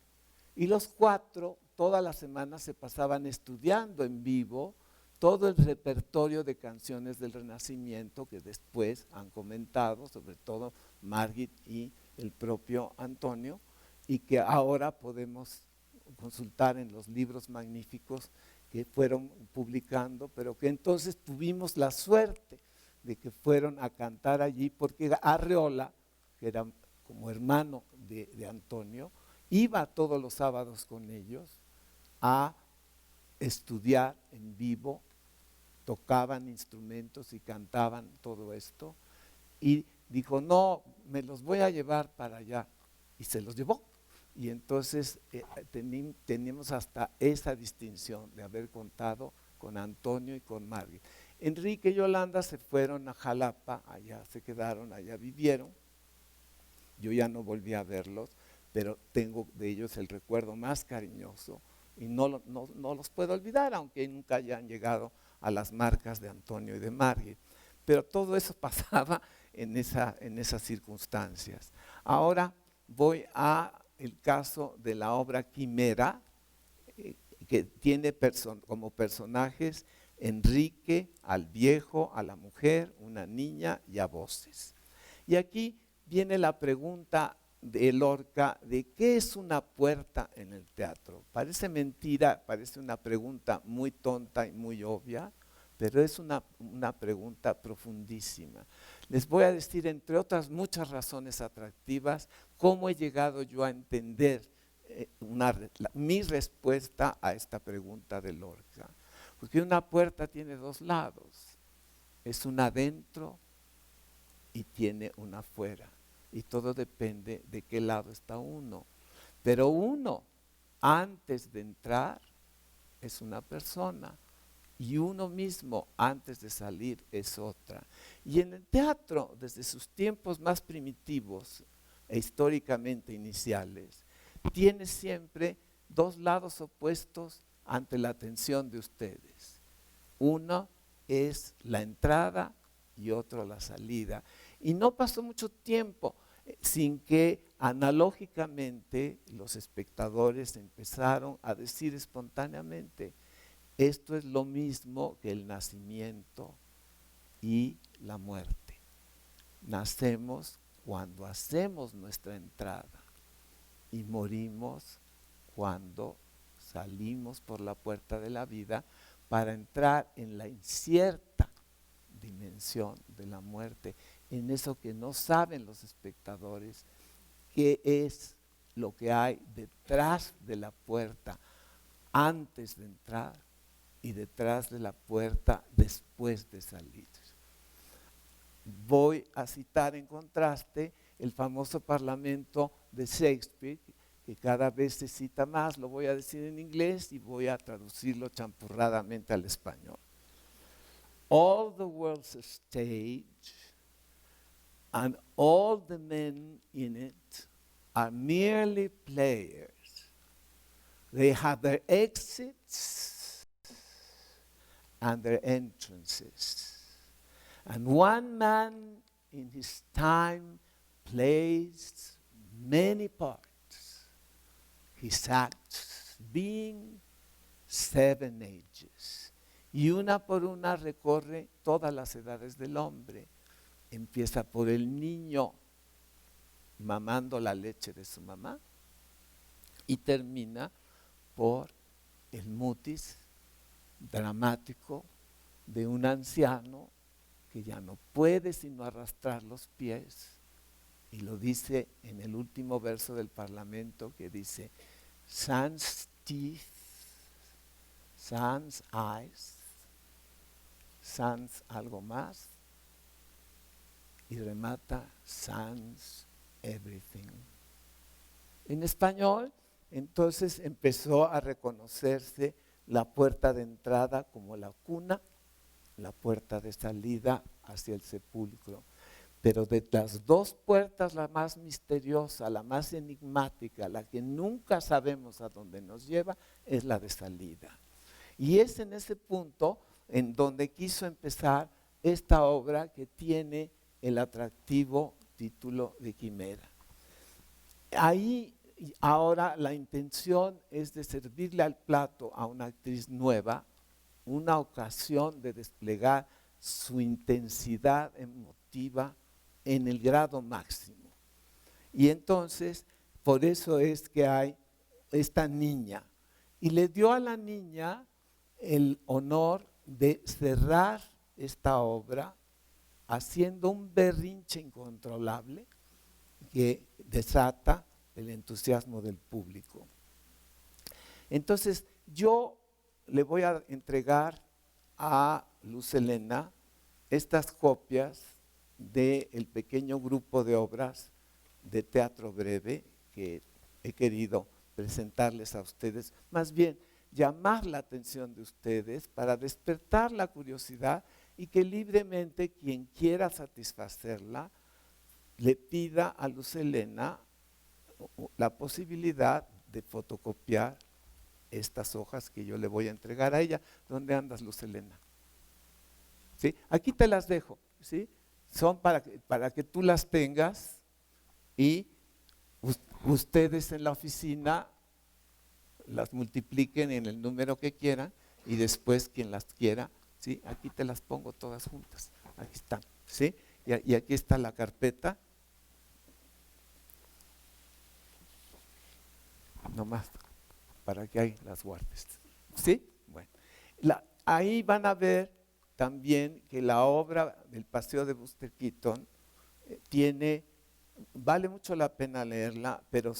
Y los 4 toda la semana se pasaban estudiando en vivo todo el repertorio de canciones del Renacimiento que después han comentado, sobre todo Margit y el propio Antonio, y que ahora podemos consultar en los libros magníficos que fueron publicando, pero que entonces tuvimos la suerte de que fueron a cantar allí, porque Arreola, que era como hermano de Antonio, iba todos los sábados con ellos a estudiar en vivo, tocaban instrumentos y cantaban todo esto, y dijo, no, me los voy a llevar para allá, y se los llevó. Y entonces teníamos hasta esa distinción de haber contado con Antonio y con Margit. Enrique y Yolanda se fueron a Jalapa, allá se quedaron, allá vivieron. Yo ya no volví a verlos, pero tengo de ellos el recuerdo más cariñoso y no los puedo olvidar, aunque nunca hayan llegado a las marcas de Antonio y de Margit. Pero todo eso pasaba en esas circunstancias. Ahora voy a el caso de la obra Quimera, que tiene como personajes Enrique, al viejo, a la mujer, una niña y a voces. Y aquí viene la pregunta de Lorca de qué es una puerta en el teatro. Parece mentira, parece una pregunta muy tonta y muy obvia, pero es una pregunta profundísima. Les voy a decir, entre otras muchas razones atractivas, cómo he llegado yo a entender mi respuesta a esta pregunta de Lorca. Porque una puerta tiene 2 lados, es una adentro y tiene una afuera. Y todo depende de qué lado está uno. Pero uno, antes de entrar, es una persona. Y uno mismo, antes de salir, es otra. Y en el teatro, desde sus tiempos más primitivos e históricamente iniciales, tiene siempre dos lados opuestos ante la atención de ustedes. Uno es la entrada y otro la salida. Y no pasó mucho tiempo sin que analógicamente los espectadores empezaron a decir espontáneamente: esto es lo mismo que el nacimiento y la muerte. Nacemos cuando hacemos nuestra entrada y morimos cuando salimos por la puerta de la vida para entrar en la incierta dimensión de la muerte, en eso que no saben los espectadores, qué es lo que hay detrás de la puerta antes de entrar y detrás de la puerta después de salir. Voy a citar en contraste el famoso Parlamento de Shakespeare, que cada vez se cita más. Lo voy a decir en inglés y voy a traducirlo champurradamente al español. All the world's a stage, and all the men in it are merely players. They have their exits and their entrances. And one man in his time plays many parts, his acts being 7 ages. Y una por una recorre todas las edades del hombre. Empieza por el niño mamando la leche de su mamá y termina por el mutis dramático de un anciano que ya no puede sino arrastrar los pies, y lo dice en el último verso del Parlamento, que dice: sans teeth, sans eyes, sans algo más, y remata sans everything. En español, entonces empezó a reconocerse la puerta de entrada como la cuna, la puerta de salida hacia el sepulcro. Pero de las dos puertas, la más misteriosa, la más enigmática, la que nunca sabemos a dónde nos lleva, es la de salida. Y es en ese punto en donde quiso empezar esta obra que tiene el atractivo título de Quimera. Ahí ahora la intención es de servirle al plato a una actriz nueva, una ocasión de desplegar su intensidad emotiva en el grado máximo. Y entonces, por eso es que hay esta niña. Y le dio a la niña el honor de cerrar esta obra haciendo un berrinche incontrolable que desata el entusiasmo del público. Entonces, yo le voy a entregar a Luz Helena estas copias del pequeño grupo de obras de teatro breve que he querido presentarles a ustedes, más bien llamar la atención de ustedes para despertar la curiosidad y que libremente quien quiera satisfacerla le pida a Luz Helena la posibilidad de fotocopiar estas hojas que yo le voy a entregar a ella. ¿Dónde andas, Luz Helena? ¿Sí? Aquí te las dejo, ¿sí? Son para que tú las tengas y ustedes en la oficina las multipliquen en el número que quieran y después quien las quiera, ¿sí? Aquí te las pongo todas juntas, aquí están, ¿sí? Y aquí está la carpeta, nomás para que ahí las guardes, ¿sí? Bueno, ahí van a ver también que la obra del Paseo de Buster Keaton vale mucho la pena leerla, pero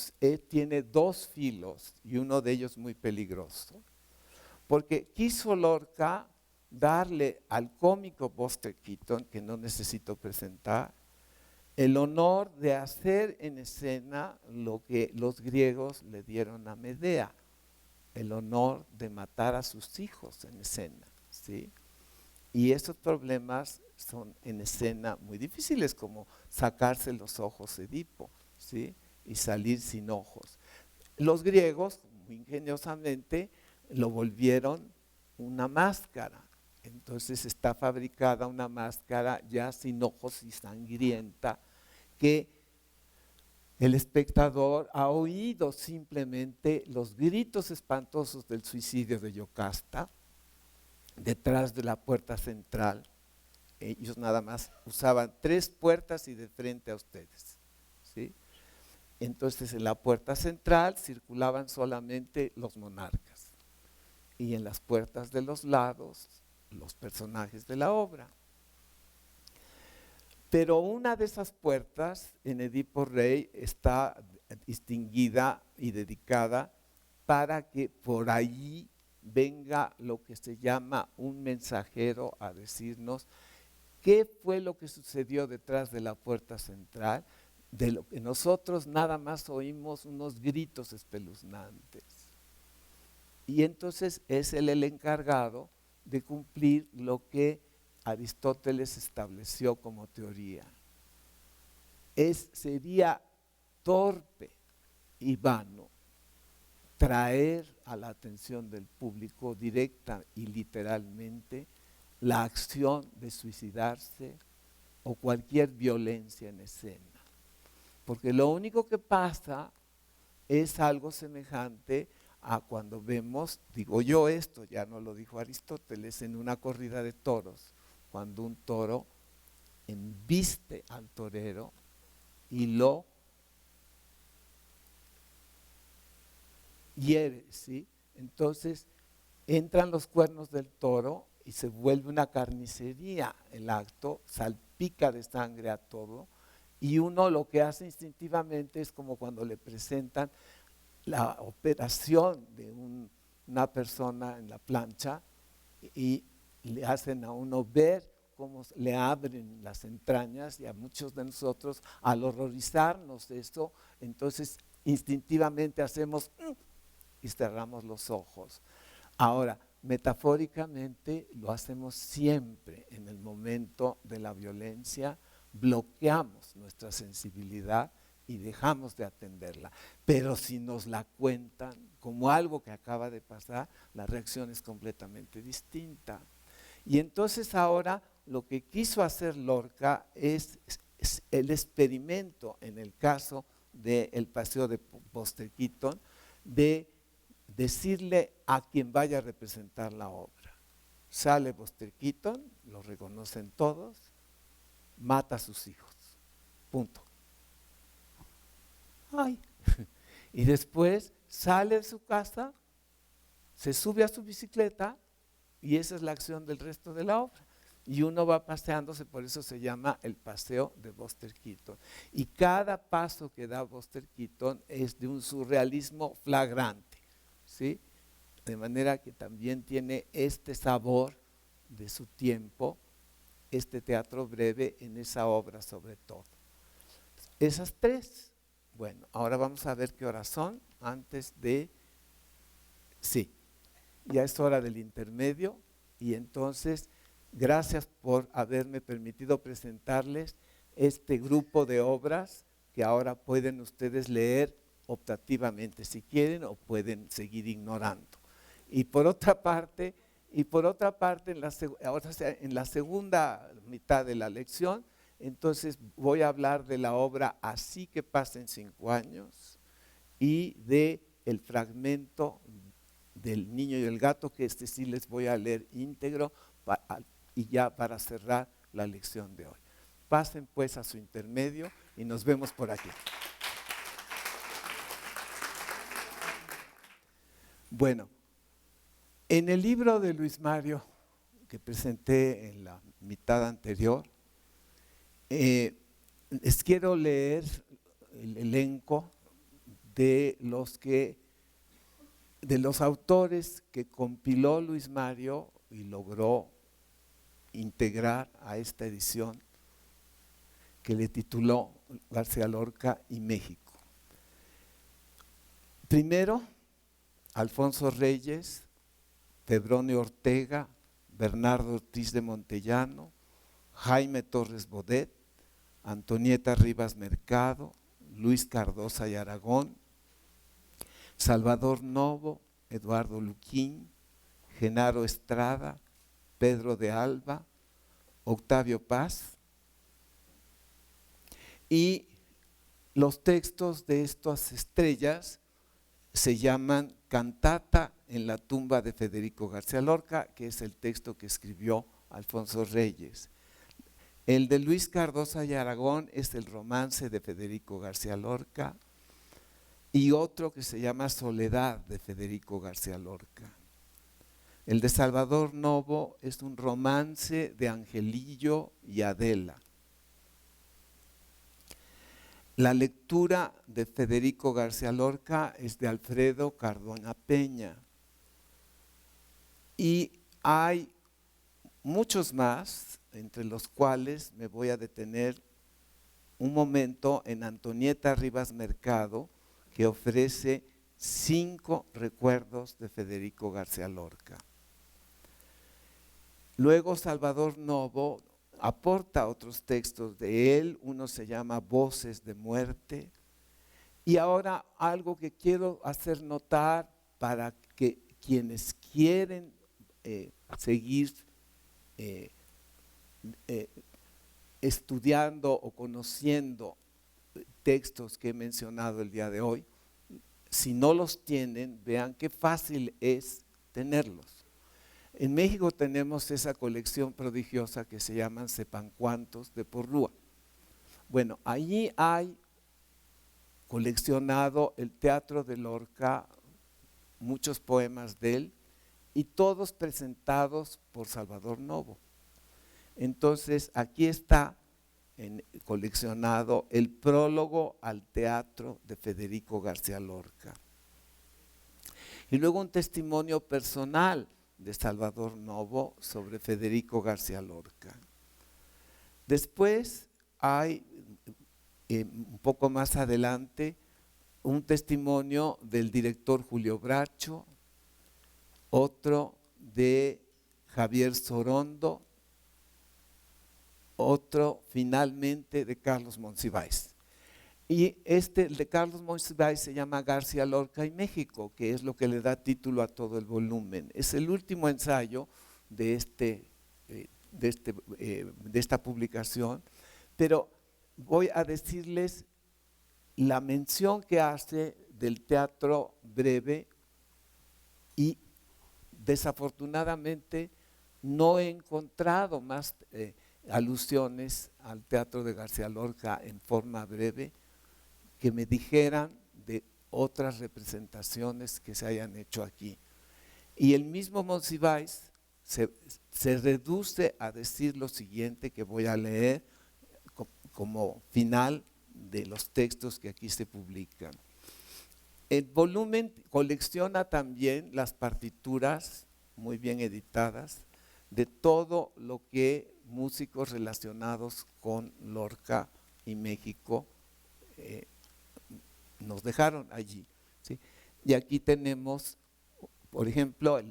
tiene dos filos y uno de ellos muy peligroso, porque quiso Lorca darle al cómico Buster Keaton, que no necesito presentar, el honor de hacer en escena lo que los griegos le dieron a Medea, el honor de matar a sus hijos en escena, ¿sí? Y esos problemas son en escena muy difíciles, como sacarse los ojos Edipo, ¿sí? Y salir sin ojos. los griegos, muy ingeniosamente, lo volvieron una máscara. Entonces está fabricada una máscara ya sin ojos y sangrienta, que el espectador ha oído simplemente los gritos espantosos del suicidio de Yocasta detrás de la puerta central. Ellos nada más usaban 3 puertas y de frente a ustedes, ¿sí? Entonces en la puerta central circulaban solamente los monarcas y en las puertas de los lados los personajes de la obra. Pero una de esas puertas en Edipo Rey está distinguida y dedicada para que por ahí venga lo que se llama un mensajero a decirnos qué fue lo que sucedió detrás de la puerta central, de lo que nosotros nada más oímos unos gritos espeluznantes. Y entonces es él el encargado de cumplir lo que Aristóteles estableció como teoría. Sería torpe y vano traer a la atención del público directa y literalmente la acción de suicidarse o cualquier violencia en escena. Porque lo único que pasa es algo semejante a cuando vemos, digo yo esto, ya no lo dijo Aristóteles, en una corrida de toros, cuando un toro embiste al torero y lo hiere, ¿sí? Entonces entran los cuernos del toro y se vuelve una carnicería el acto, salpica de sangre a todo, y uno lo que hace instintivamente es como cuando le presentan la operación de una persona en la plancha y le hacen a uno ver cómo le abren las entrañas, y a muchos de nosotros al horrorizarnos de esto, entonces instintivamente hacemos y cerramos los ojos. Ahora, metafóricamente lo hacemos siempre en el momento de la violencia, bloqueamos nuestra sensibilidad y dejamos de atenderla. Pero si nos la cuentan como algo que acaba de pasar, la reacción es completamente distinta. Y entonces ahora lo que quiso hacer Lorca es el experimento, en el caso del Paseo de Buster Keaton, de decirle a quien vaya a representar la obra: sale Buster Keaton, lo reconocen todos, mata a sus hijos, punto. Ay. Y después sale de su casa, se sube a su bicicleta, y esa es la acción del resto de la obra. Y uno va paseándose, por eso se llama el paseo de Buster Keaton. Y cada paso que da Buster Keaton es de un surrealismo flagrante, ¿sí? De manera que también tiene este sabor de su tiempo, este teatro breve en esa obra sobre todo. Esas 3. Bueno, ahora vamos a ver qué horas son antes de... Sí, ya es hora del intermedio, y entonces gracias por haberme permitido presentarles este grupo de obras que ahora pueden ustedes leer optativamente si quieren, o pueden seguir ignorando. Y por otra parte, en la segunda mitad de la lección, entonces voy a hablar de la obra Así que pasen 5 años y de el fragmento del Niño y el Gato, que sí les voy a leer íntegro y ya para cerrar la lección de hoy. Pasen pues a su intermedio y nos vemos por aquí. Bueno, en el libro de Luis Mario que presenté en la mitad anterior, les quiero leer el elenco de los autores que compiló Luis Mario y logró integrar a esta edición que le tituló García Lorca y México. Primero, Alfonso Reyes, Febronio Ortega, Bernardo Ortiz de Montellano, Jaime Torres Bodet, Antonieta Rivas Mercado, Luis Cardosa y Aragón, Salvador Novo, Eduardo Luquín, Genaro Estrada, Pedro de Alba, Octavio Paz. Y los textos de estas estrellas se llaman Cantata en la tumba de Federico García Lorca, que es el texto que escribió Alfonso Reyes. El de Luis Cardosa y Aragón es el romance de Federico García Lorca, y otro que se llama Soledad de Federico García Lorca. El de Salvador Novo es un romance de Angelillo y Adela. La lectura de Federico García Lorca es de Alfredo Cardona Peña. Y hay muchos más, entre los cuales me voy a detener un momento en Antonieta Rivas Mercado, que ofrece 5 recuerdos de Federico García Lorca. Luego Salvador Novo aporta otros textos de él, uno se llama Voces de Muerte. Y ahora algo que quiero hacer notar para que quienes quieren seguir estudiando o conociendo textos que he mencionado el día de hoy, si no los tienen, vean qué fácil es tenerlos. En México tenemos esa colección prodigiosa que se llaman Sepancuantos de Porrúa. Bueno, allí hay coleccionado el teatro de Lorca, muchos poemas de él, y todos presentados por Salvador Novo. Entonces, aquí está coleccionado el prólogo al teatro de Federico García Lorca. Y luego un testimonio personal de Salvador Novo sobre Federico García Lorca. Después hay, un poco más adelante, un testimonio del director Julio Bracho, otro de Javier Sorondo, otro finalmente de Carlos Monsiváis. Y el de Carlos Monsiváis se llama García Lorca y México, que es lo que le da título a todo el volumen. Es el último ensayo de esta publicación, pero voy a decirles la mención que hace del teatro breve, y desafortunadamente no he encontrado más alusiones al teatro de García Lorca en forma breve que me dijeran de otras representaciones que se hayan hecho aquí. Y el mismo Monsiváis se reduce a decir lo siguiente que voy a leer como final de los textos que aquí se publican. El volumen colecciona también las partituras muy bien editadas de todo lo que músicos relacionados con Lorca y México nos dejaron allí, ¿sí? Y aquí tenemos, por ejemplo,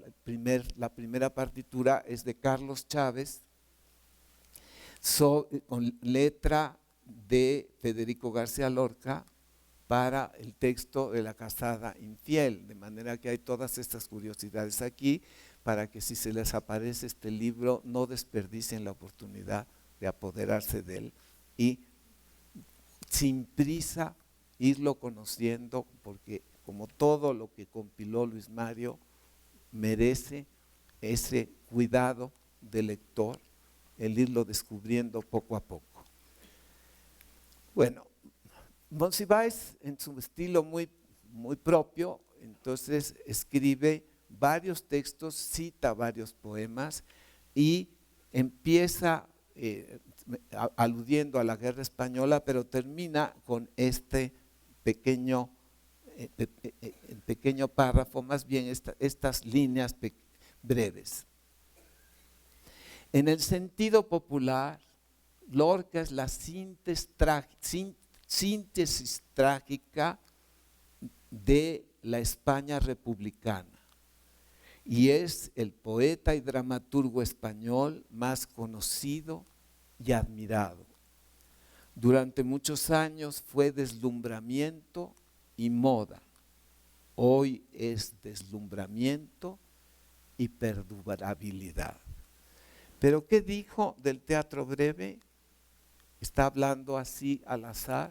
la primera partitura es de Carlos Chávez, con letra de Federico García Lorca para el texto de La casada infiel, de manera que hay todas estas curiosidades aquí para que si se les aparece este libro no desperdicien la oportunidad de apoderarse de él y sin prisa irlo conociendo, porque como todo lo que compiló Luis Mario merece ese cuidado del lector, el irlo descubriendo poco a poco. Bueno, Monsiváis en su estilo muy propio, entonces escribe varios textos, cita varios poemas y empieza aludiendo a la guerra española, pero termina con este pequeño párrafo, más bien estas líneas breves. En el sentido popular, Lorca es la síntesis trágica de la España republicana y es el poeta y dramaturgo español más conocido y admirado. Durante muchos años fue deslumbramiento y moda. hoy es deslumbramiento y perdurabilidad. Pero ¿qué dijo del teatro breve? Está hablando así al azar.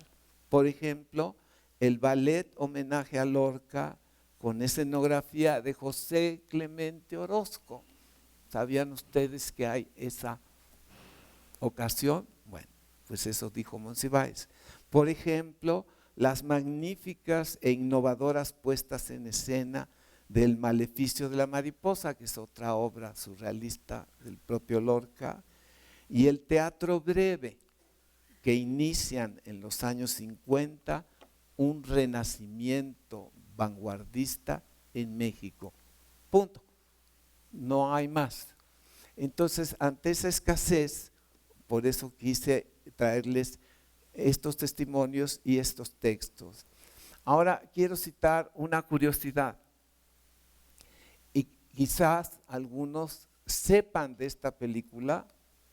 Por ejemplo, el ballet Homenaje a Lorca con escenografía de José Clemente Orozco. ¿Sabían ustedes que hay esa ocasión? Bueno, pues eso dijo Monsiváis. Por ejemplo, las magníficas e innovadoras puestas en escena del Maleficio de la Mariposa, que es otra obra surrealista del propio Lorca, y el teatro breve, que inician en los años 50 un renacimiento vanguardista en México. Punto. No hay más. Entonces, ante esa escasez, por eso quise traerles estos testimonios y estos textos. Ahora quiero citar una curiosidad. Y quizás algunos sepan de esta película,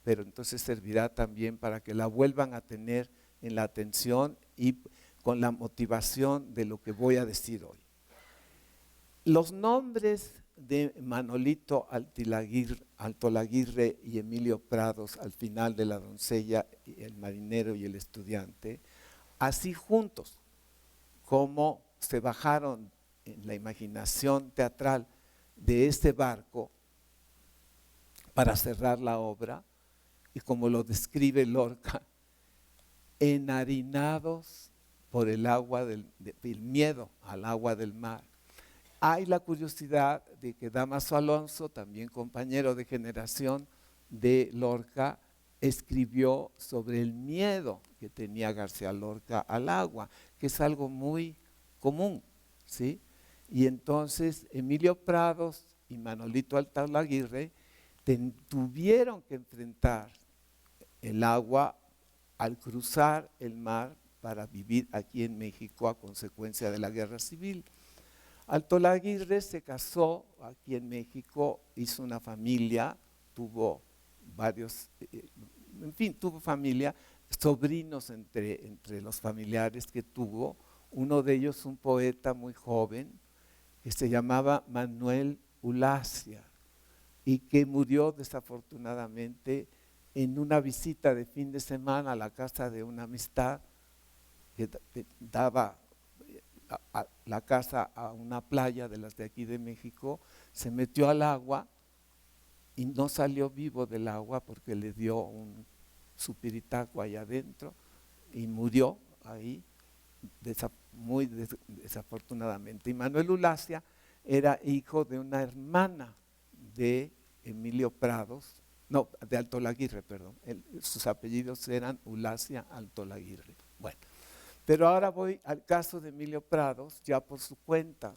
pero entonces servirá también para que la vuelvan a tener en la atención y con la motivación de lo que voy a decir hoy. Los nombres de Manolito Altolaguirre y Emilio Prados al final de La doncella, el marinero y el estudiante, así juntos como se bajaron en la imaginación teatral de este barco para cerrar la obra, y como lo describe Lorca, enharinados por el agua el miedo al agua del mar. Hay la curiosidad de que Dámaso Alonso, también compañero de generación de Lorca, escribió sobre el miedo que tenía García Lorca al agua, que es algo muy común, ¿sí? Y entonces Emilio Prados y Manolito Altolaguirre tuvieron que enfrentar el agua al cruzar el mar para vivir aquí en México a consecuencia de la guerra civil. Altolaguirre se casó aquí en México, hizo una familia, tuvo varios, en fin, tuvo familia, sobrinos entre los familiares que tuvo, uno de ellos un poeta muy joven que se llamaba Manuel Ulacia y que murió desafortunadamente en una visita de fin de semana a la casa de una amistad que daba a la casa a una playa de las de aquí de México, se metió al agua y no salió vivo del agua porque le dio un supiritaco ahí adentro y murió ahí muy desafortunadamente. Y Manuel Ulacia era hijo de una hermana de Emilio Prados, no, de Altolaguirre, perdón. Sus apellidos eran Ulacia Altolaguirre. Bueno, pero ahora voy al caso de Emilio Prados, ya por su cuenta.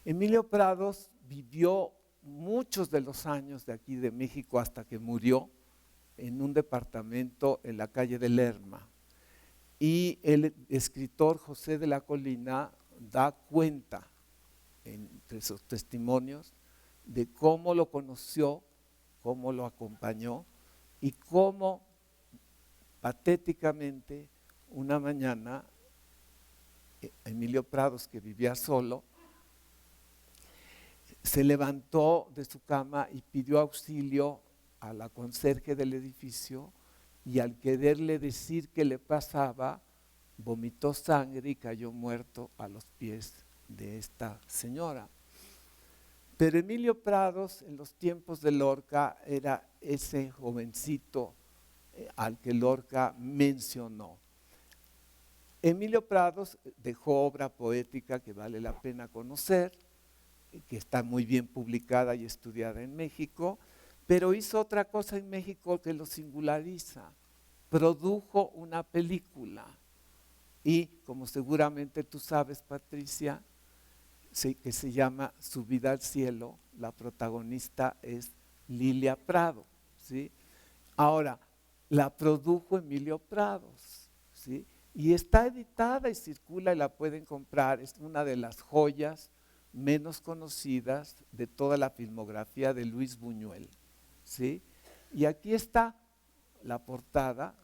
Emilio Prados vivió muchos de los años de aquí de México hasta que murió en un departamento en la calle de Lerma. Y el escritor José de la Colina da cuenta entre sus testimonios de cómo lo conoció, cómo lo acompañó y cómo patéticamente una mañana Emilio Prados, que vivía solo, se levantó de su cama y pidió auxilio a la conserje del edificio y al quererle decir qué le pasaba, vomitó sangre y cayó muerto a los pies de esta señora. Pero Emilio Prados, en los tiempos de Lorca, era ese jovencito al que Lorca mencionó. Emilio Prados dejó obra poética que vale la pena conocer, que está muy bien publicada y estudiada en México, pero hizo otra cosa en México que lo singulariza. Produjo una película y, como seguramente tú sabes, Patricia, que se llama Subida al cielo, la protagonista es Lilia Prado, ¿sí? Ahora, la produjo Emilio Prados, ¿sí? Y está editada y circula y la pueden comprar, es una de las joyas menos conocidas de toda la filmografía de Luis Buñuel, ¿sí? Y aquí está la portada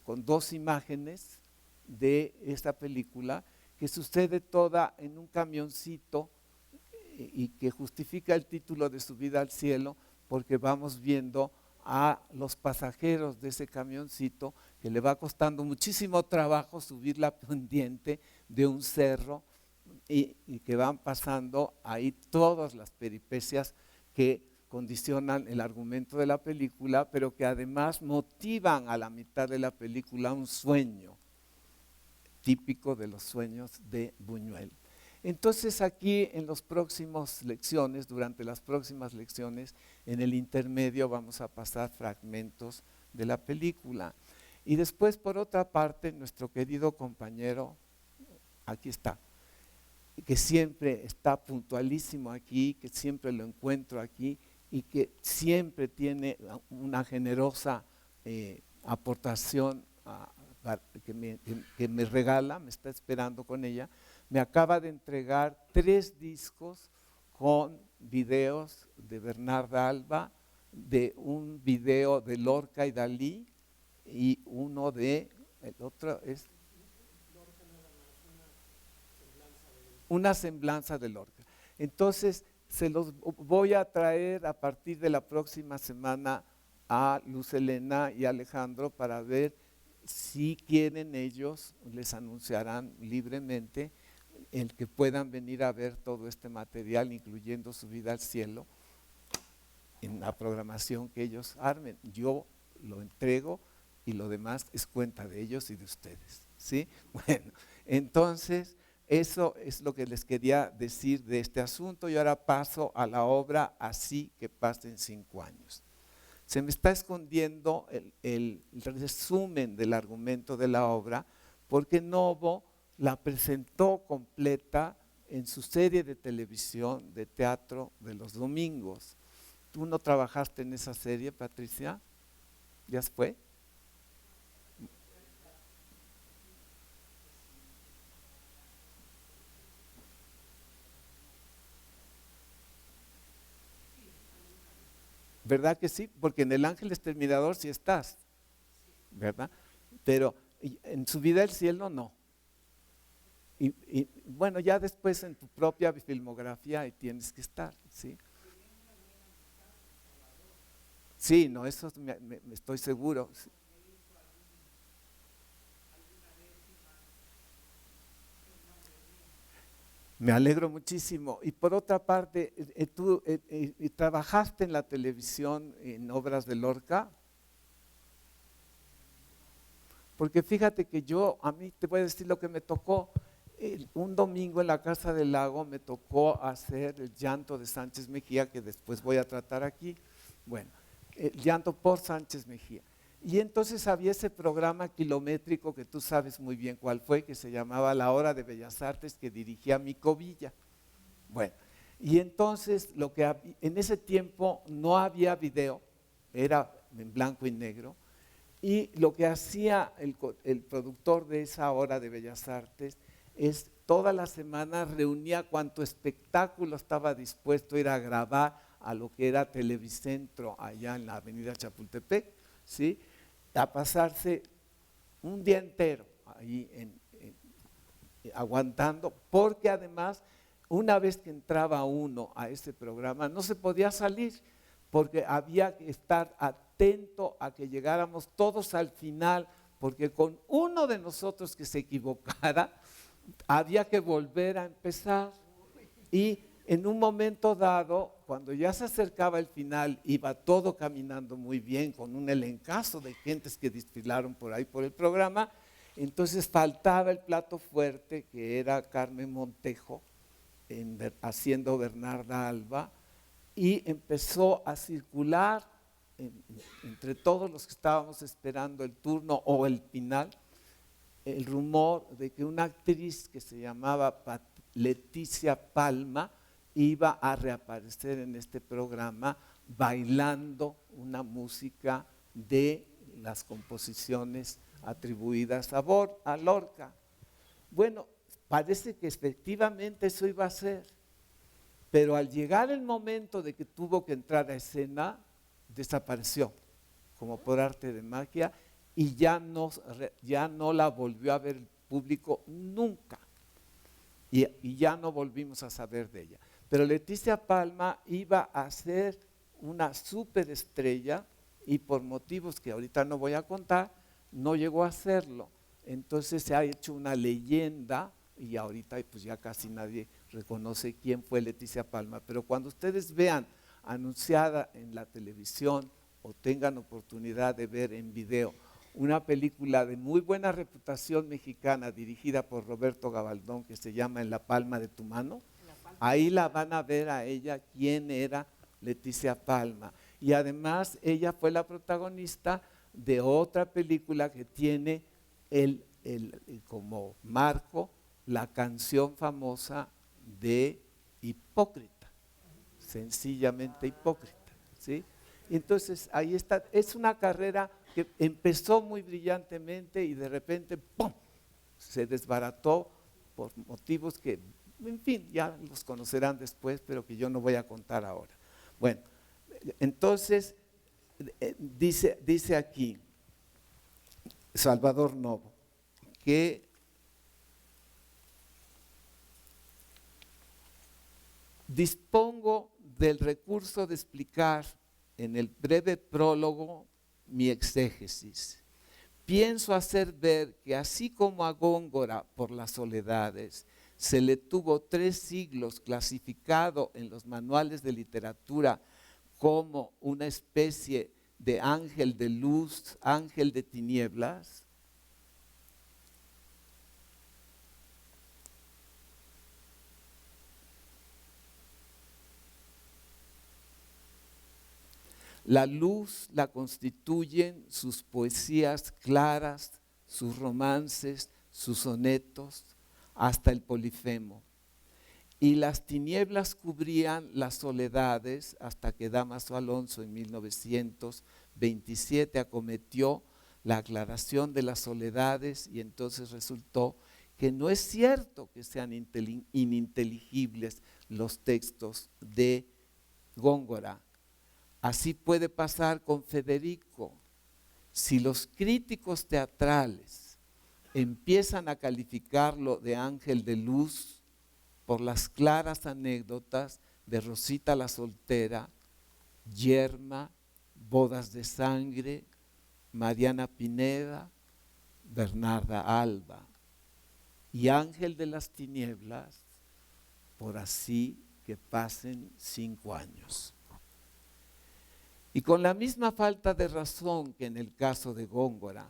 con dos imágenes de esta película que sucede toda en un camioncito y que justifica el título de Subida al Cielo, porque vamos viendo a los pasajeros de ese camioncito que le va costando muchísimo trabajo subir la pendiente de un cerro y que van pasando ahí todas las peripecias que condicionan el argumento de la película, pero que además motivan a la mitad de la película un sueño típico de los sueños de Buñuel. Entonces aquí en las próximas lecciones, durante las próximas lecciones, en el intermedio vamos a pasar fragmentos de la película. Y después, por otra parte, nuestro querido compañero, aquí está, que siempre está puntualísimo aquí, que siempre lo encuentro aquí y que siempre tiene una generosa aportación que me regala, me está esperando con ella. Me acaba de entregar 3 discos con videos de Bernarda Alba, de un video de Lorca y Dalí y uno de, el otro es una semblanza de Lorca. Entonces, se los voy a traer a partir de la próxima semana a Luz Helena y Alejandro para ver si quieren ellos, les anunciarán libremente el que puedan venir a ver todo este material, incluyendo Subida al Cielo, en la programación que ellos armen. Yo lo entrego y lo demás es cuenta de ellos y de ustedes, ¿sí? Bueno, entonces eso es lo que les quería decir de este asunto y ahora paso a la obra Así que pasen 5 años. Se me está escondiendo el resumen del argumento de la obra porque Novo la presentó completa en su serie de televisión de teatro de los domingos. ¿Tú no trabajaste en esa serie, Patricia? ¿Ya fue? ¿Verdad que sí? Porque en El Ángel Exterminador sí estás, ¿verdad? Pero en Subida al Cielo no. Y bueno, ya después en tu propia filmografía ahí tienes que estar, ¿sí? Sí, no, eso me estoy seguro. Me alegro muchísimo. Y por otra parte, ¿tú trabajaste en la televisión en obras de Lorca? Porque fíjate que a mí te voy a decir lo que me tocó. Un domingo en la Casa del Lago me tocó hacer El llanto de Sánchez Mejía, que después voy a tratar aquí. Bueno, El llanto por Sánchez Mejía. Y entonces había ese programa kilométrico que tú sabes muy bien cuál fue, que se llamaba La Hora de Bellas Artes, que dirigía Mico Villa. Bueno, y entonces en ese tiempo no había video, era en blanco y negro, y lo que hacía el productor de esa Hora de Bellas Artes es toda la semana reunía cuanto espectáculo estaba dispuesto a ir a grabar a lo que era Televicentro allá en la avenida Chapultepec, ¿sí? A pasarse un día entero ahí aguantando, porque además una vez que entraba uno a ese programa no se podía salir, porque había que estar atento a que llegáramos todos al final, porque con uno de nosotros que se equivocara, había que volver a empezar. Y en un momento dado, cuando ya se acercaba el final, iba todo caminando muy bien, con un elencazo de gentes que desfilaron por ahí por el programa, entonces faltaba el plato fuerte, que era Carmen Montejo, haciendo Bernarda Alba, y empezó a circular entre todos los que estábamos esperando el turno o el final, el rumor de que una actriz que se llamaba Leticia Palma iba a reaparecer en este programa bailando una música de las composiciones atribuidas a Lorca. Bueno, parece que efectivamente eso iba a ser, pero al llegar el momento de que tuvo que entrar a escena, desapareció, como por arte de magia, y ya no la volvió a ver el público nunca. y ya no volvimos a saber de ella. Pero Leticia Palma iba a ser una superestrella y por motivos que ahorita no voy a contar, no llegó a hacerlo. Entonces se ha hecho una leyenda y ahorita pues ya casi nadie reconoce quién fue Leticia Palma. Pero cuando ustedes vean anunciada en la televisión o tengan oportunidad de ver en video una película de muy buena reputación mexicana dirigida por Roberto Gabaldón que se llama En la palma de tu mano, ahí la van a ver a ella quién era Leticia Palma. Y además ella fue la protagonista de otra película que tiene como marco la canción famosa de Hipócrita, sencillamente Hipócrita, ¿sí? Entonces ahí está, es una carrera que empezó muy brillantemente y de repente ¡pum!, se desbarató por motivos que, en fin, ya los conocerán después, pero que yo no voy a contar ahora. Bueno, entonces dice aquí Salvador Novo que dispongo del recurso de explicar en el breve prólogo mi exégesis. Pienso hacer ver que así como a Góngora por las soledades se le tuvo 3 siglos clasificado en los manuales de literatura como una especie de ángel de luz, ángel de tinieblas, la luz la constituyen sus poesías claras, sus romances, sus sonetos, hasta el Polifemo. Y las tinieblas cubrían las soledades hasta que Dámaso Alonso en 1927 acometió la aclaración de las soledades y entonces resultó que no es cierto que sean ininteligibles los textos de Góngora. Así puede pasar con Federico. Si los críticos teatrales empiezan a calificarlo de ángel de luz por las claras anécdotas de Rosita la soltera, Yerma, Bodas de sangre, Mariana Pineda, Bernarda Alba, y ángel de las tinieblas, por así que pasen 5 años. Y con la misma falta de razón que en el caso de Góngora,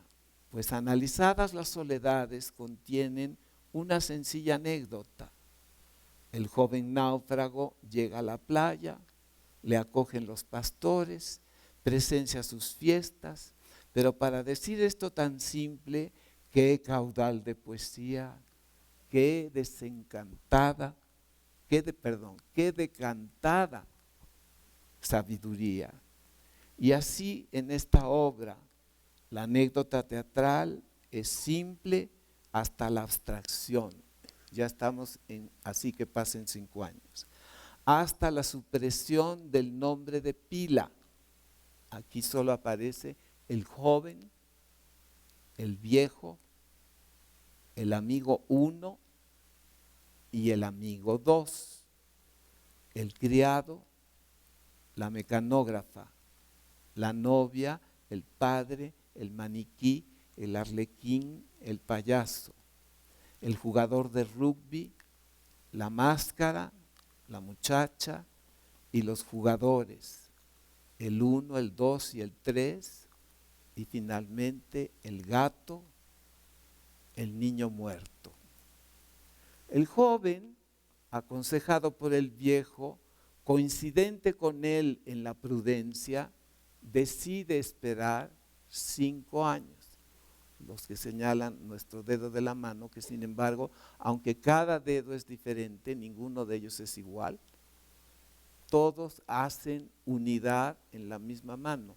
pues analizadas las soledades contienen una sencilla anécdota. El joven náufrago llega a la playa, le acogen los pastores, presencia sus fiestas, pero para decir esto tan simple, qué caudal de poesía, qué desencantada, qué decantada sabiduría. Y así en esta obra, la anécdota teatral es simple hasta la abstracción. Ya estamos en así que pasen 5 años. Hasta la supresión del nombre de pila. Aquí solo aparece el joven, el viejo, el amigo 1 y el amigo 2, el criado, la mecanógrafa, la novia, el padre, el maniquí, el arlequín, el payaso, el jugador de rugby, la máscara, la muchacha y los jugadores, el 1, el 2 y el 3, y finalmente el gato, el niño muerto. El joven, aconsejado por el viejo, coincidente con él en la prudencia, decide esperar 5 años. Los que señalan nuestro dedo de la mano, que sin embargo, aunque cada dedo es diferente, ninguno de ellos es igual, todos hacen unidad en la misma mano.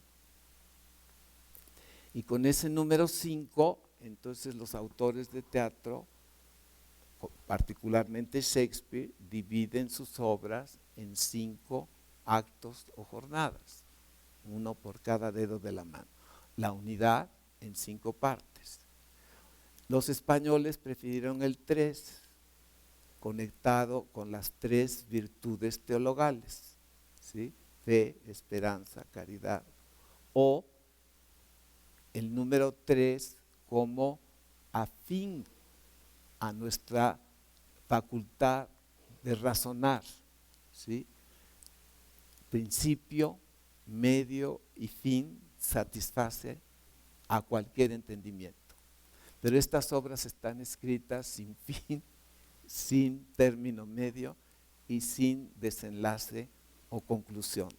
Y con ese número 5, entonces los autores de teatro, particularmente Shakespeare, dividen sus obras en 5 actos o jornadas, uno por cada dedo de la mano. La unidad en 5 partes. Los españoles prefirieron el 3, conectado con las 3 virtudes teologales, ¿sí? Fe, esperanza, caridad. O el número 3 como afín a nuestra facultad de razonar, ¿sí? Principio, medio y fin satisface a cualquier entendimiento. Pero estas obras están escritas sin fin, sin término medio y sin desenlace o conclusión.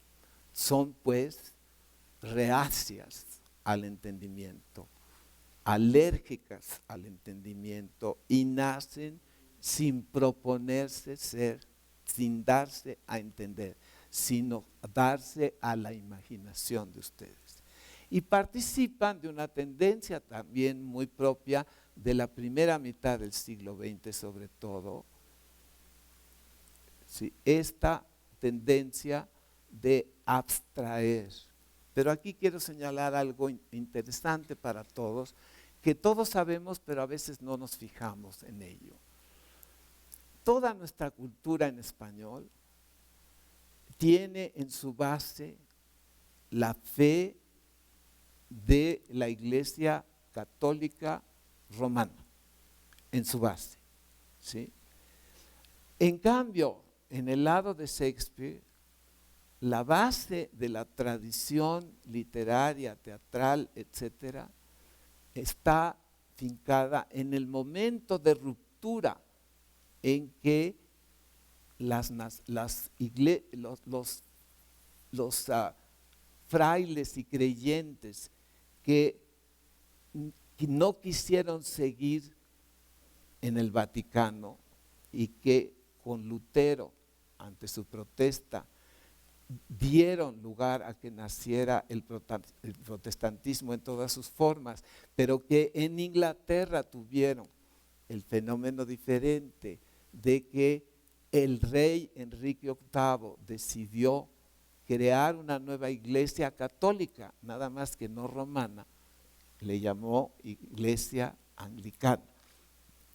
Son pues reacias al entendimiento, alérgicas al entendimiento y nacen sin proponerse ser, sin darse a entender, sino darse a la imaginación de ustedes. Y participan de una tendencia también muy propia de la primera mitad del siglo XX sobre todo, ¿sí? Esta tendencia de abstraer. Pero aquí quiero señalar algo interesante para todos, que todos sabemos, pero a veces no nos fijamos en ello. Toda nuestra cultura en español tiene en su base la fe de la Iglesia Católica Romana, en su base, ¿sí? En cambio, en el lado de Shakespeare, la base de la tradición literaria, teatral, etcétera, está fincada en el momento de ruptura en que los frailes y creyentes que no quisieron seguir en el Vaticano y que con Lutero, ante su protesta, dieron lugar a que naciera el protestantismo en todas sus formas, pero que en Inglaterra tuvieron el fenómeno diferente de que el rey Enrique VIII decidió crear una nueva iglesia católica, nada más que no romana, le llamó iglesia anglicana.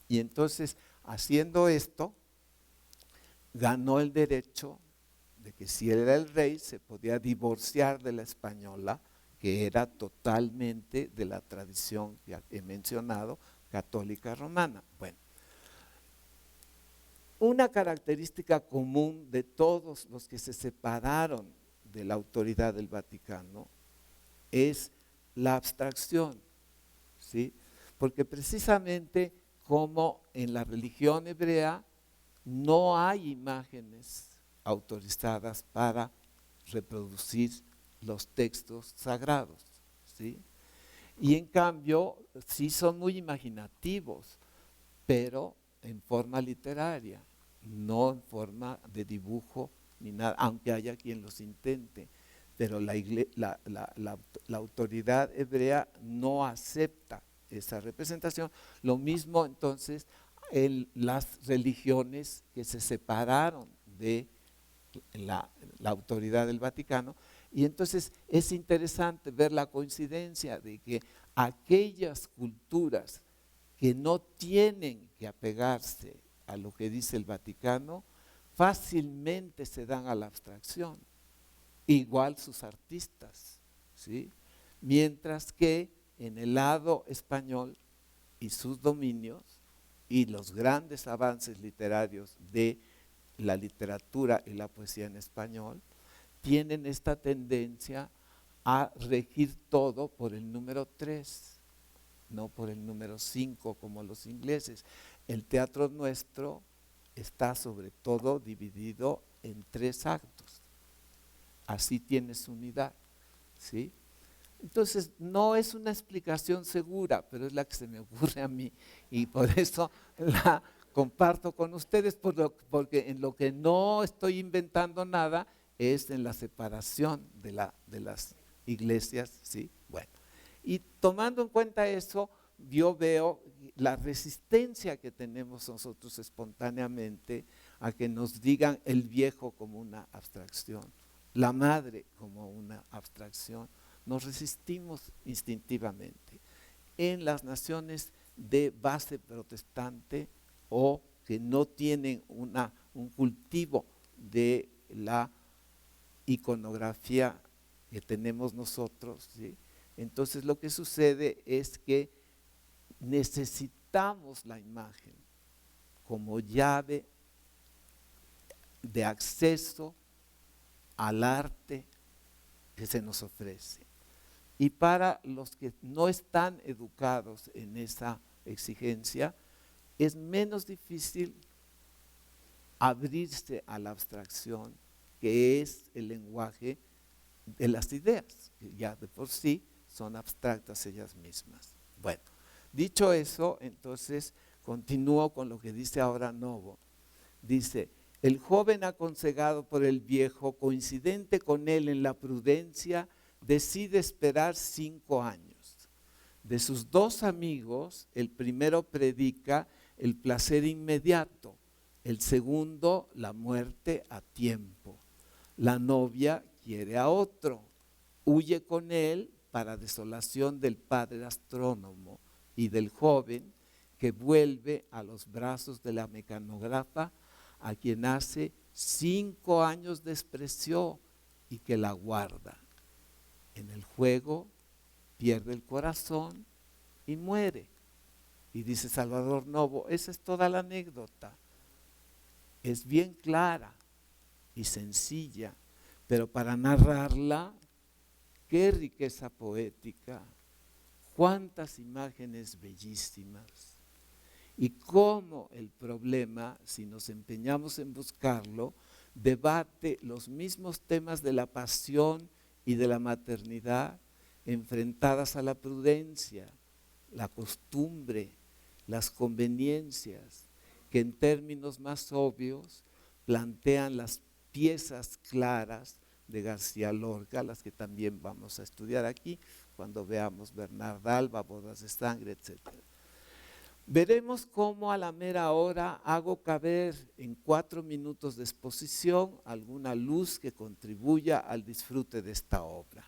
Y entonces, haciendo esto, ganó el derecho de que si él era el rey, se podía divorciar de la española, que era totalmente de la tradición que he mencionado, católica romana. Bueno, una característica común de todos los que se separaron de la autoridad del Vaticano es la abstracción, ¿sí? Porque precisamente como en la religión hebrea no hay imágenes autorizadas para reproducir los textos sagrados, ¿sí? Y en cambio sí son muy imaginativos, pero en forma literaria, no en forma de dibujo ni nada, aunque haya quien los intente. Pero la autoridad hebrea no acepta esa representación. Lo mismo entonces en las religiones que se separaron de la autoridad del Vaticano. Y entonces es interesante ver la coincidencia de que aquellas culturas que no tienen que apegarse a lo que dice el Vaticano, fácilmente se dan a la abstracción. Igual sus artistas, ¿sí? Mientras que en el lado español y sus dominios y los grandes avances literarios de la literatura y la poesía en español, tienen esta tendencia a regir todo por el número 3, no por el número 5 como los ingleses. El teatro nuestro está sobre todo dividido en 3 actos. Así tiene su unidad, ¿sí? Entonces, no es una explicación segura, pero es la que se me ocurre a mí y por eso la comparto con ustedes, porque en lo que no estoy inventando nada es en la separación de las iglesias, ¿sí? Bueno, y tomando en cuenta eso, yo veo la resistencia que tenemos nosotros espontáneamente a que nos digan el viejo como una abstracción, la madre como una abstracción. Nos resistimos instintivamente. En las naciones de base protestante o que no tienen un cultivo de la iconografía que tenemos nosotros, ¿sí? Entonces lo que sucede es que necesitamos la imagen como llave de acceso al arte que se nos ofrece. Y para los que no están educados en esa exigencia, es menos difícil abrirse a la abstracción, que es el lenguaje de las ideas, que ya de por sí son abstractas ellas mismas. Bueno, dicho eso, entonces continúo con lo que dice ahora Novo. Dice: el joven aconsejado por el viejo, coincidente con él en la prudencia, decide esperar 5 años. De sus 2 amigos, el primero predica el placer inmediato, el segundo la muerte a tiempo. La novia quiere a otro, huye con él para desolación del padre astrónomo y del joven que vuelve a los brazos de la mecanógrafa, a quien hace 5 años despreció y que la guarda. En el juego pierde el corazón y muere. Y dice Salvador Novo, esa es toda la anécdota. Es bien clara y sencilla, pero para narrarla, qué riqueza poética, cuántas imágenes bellísimas. Y cómo el problema, si nos empeñamos en buscarlo, debate los mismos temas de la pasión y de la maternidad enfrentadas a la prudencia, la costumbre, las conveniencias, que en términos más obvios plantean las piezas claras de García Lorca, las que también vamos a estudiar aquí cuando veamos Bernarda Alba, Bodas de Sangre, etc. Veremos cómo a la mera hora hago caber en 4 minutos de exposición alguna luz que contribuya al disfrute de esta obra.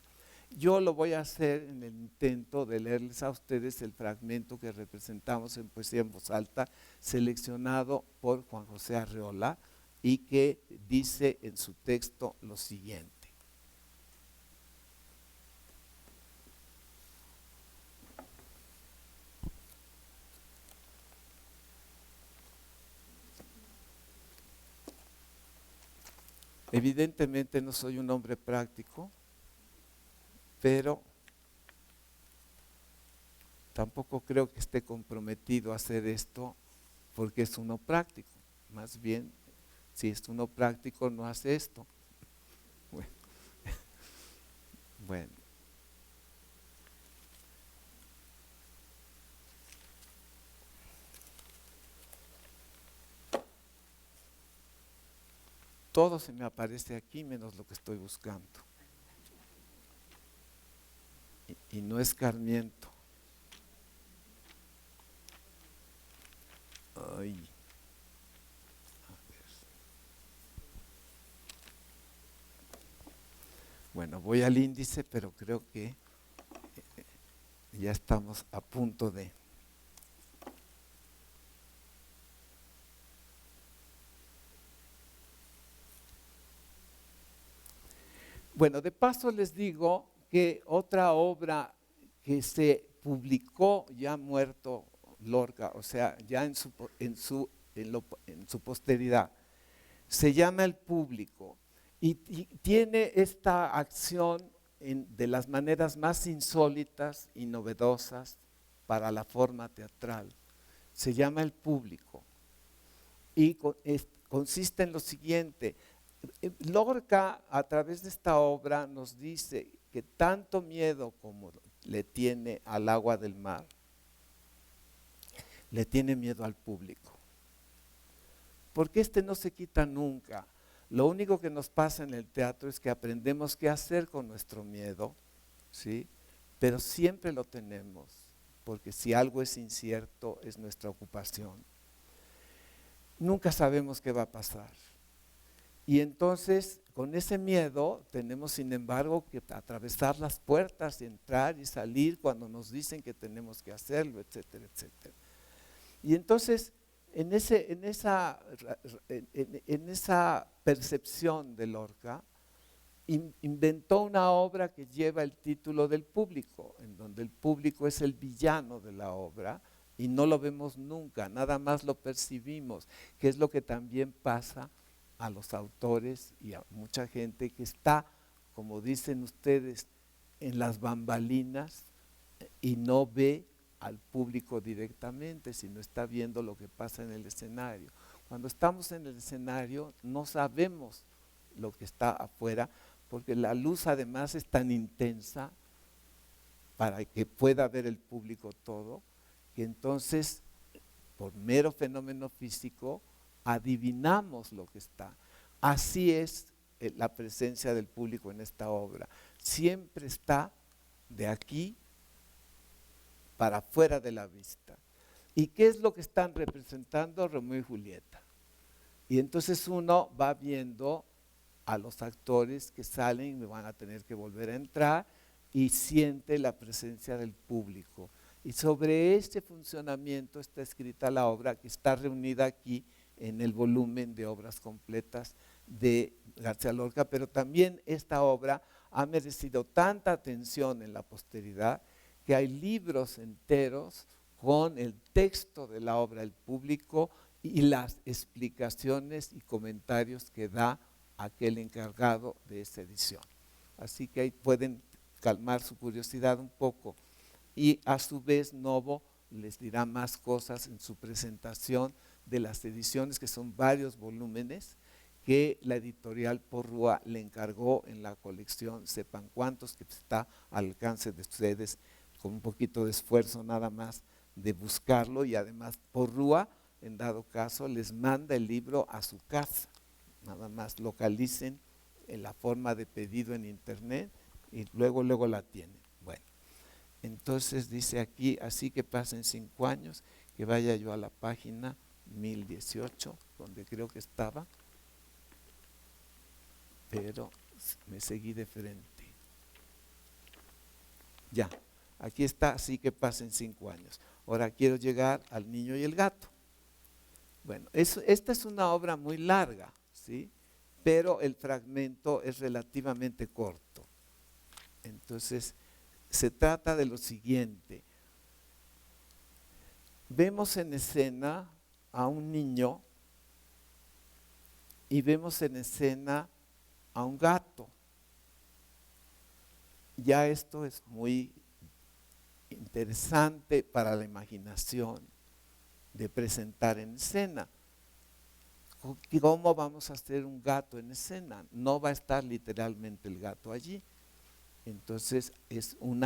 Yo lo voy a hacer en el intento de leerles a ustedes el fragmento que representamos en Poesía en Voz Alta, seleccionado por Juan José Arreola, y que dice en su texto lo siguiente. Evidentemente no soy un hombre práctico, pero tampoco creo que esté comprometido a hacer esto porque es uno práctico. Más bien, si es uno práctico, no hace esto. Bueno. Todo se me aparece aquí menos lo que estoy buscando. Y no escarmiento. Ay. Bueno, voy al índice, pero creo que ya estamos a punto de. Bueno, de paso les digo que otra obra que se publicó ya muerto Lorca, o sea, ya en su posteridad, se llama El Público y tiene esta acción de las maneras más insólitas y novedosas para la forma teatral. Se llama El Público y consiste en lo siguiente. Lorca, a través de esta obra, nos dice que tanto miedo como le tiene al agua del mar, le tiene miedo al público. Porque este no se quita nunca. Lo único que nos pasa en el teatro es que aprendemos qué hacer con nuestro miedo, ¿sí? Pero siempre lo tenemos, porque si algo es incierto, es nuestra ocupación. Nunca sabemos qué va a pasar. Y entonces, con ese miedo, tenemos sin embargo que atravesar las puertas y entrar y salir cuando nos dicen que tenemos que hacerlo, etcétera, etcétera. Y entonces, en esa percepción de Lorca, inventó una obra que lleva el título del público, en donde el público es el villano de la obra y no lo vemos nunca, nada más lo percibimos, que es lo que también pasa a los autores y a mucha gente que está, como dicen ustedes, en las bambalinas y no ve al público directamente, sino está viendo lo que pasa en el escenario. Cuando estamos en el escenario no sabemos lo que está afuera, porque la luz además es tan intensa para que pueda ver el público todo, que entonces, por mero fenómeno físico, adivinamos lo que está. Así es la presencia del público en esta obra. Siempre está de aquí para afuera de la vista. ¿Y qué es lo que están representando? Romeo y Julieta. Y entonces uno va viendo a los actores que salen y van a tener que volver a entrar y siente la presencia del público. Y sobre este funcionamiento está escrita la obra que está reunida aquí en el volumen de obras completas de García Lorca, pero también esta obra ha merecido tanta atención en la posteridad que hay libros enteros con el texto de la obra del público y las explicaciones y comentarios que da aquel encargado de esta edición. Así que ahí pueden calmar su curiosidad un poco. Y a su vez Novo les dirá más cosas en su presentación de las ediciones, que son varios volúmenes que la editorial Porrúa le encargó en la colección Sepan Cuántos, que está al alcance de ustedes con un poquito de esfuerzo nada más de buscarlo, y además Porrúa, en dado caso, les manda el libro a su casa. Nada más localicen en la forma de pedido en internet y luego la tienen. Bueno, entonces dice aquí, así que pasen 5 años, que vaya yo a la página 1018, donde creo que estaba, pero me seguí de frente. Ya, aquí está, así que pasen 5 años. Ahora quiero llegar al Niño y el Gato. Bueno, esta es una obra muy larga, ¿sí? Pero el fragmento es relativamente corto. Entonces, se trata de lo siguiente. Vemos en escena a un niño y vemos en escena a un gato. Ya esto es muy interesante para la imaginación de presentar en escena. ¿Cómo vamos a hacer un gato en escena? No va a estar literalmente el gato allí. Entonces es un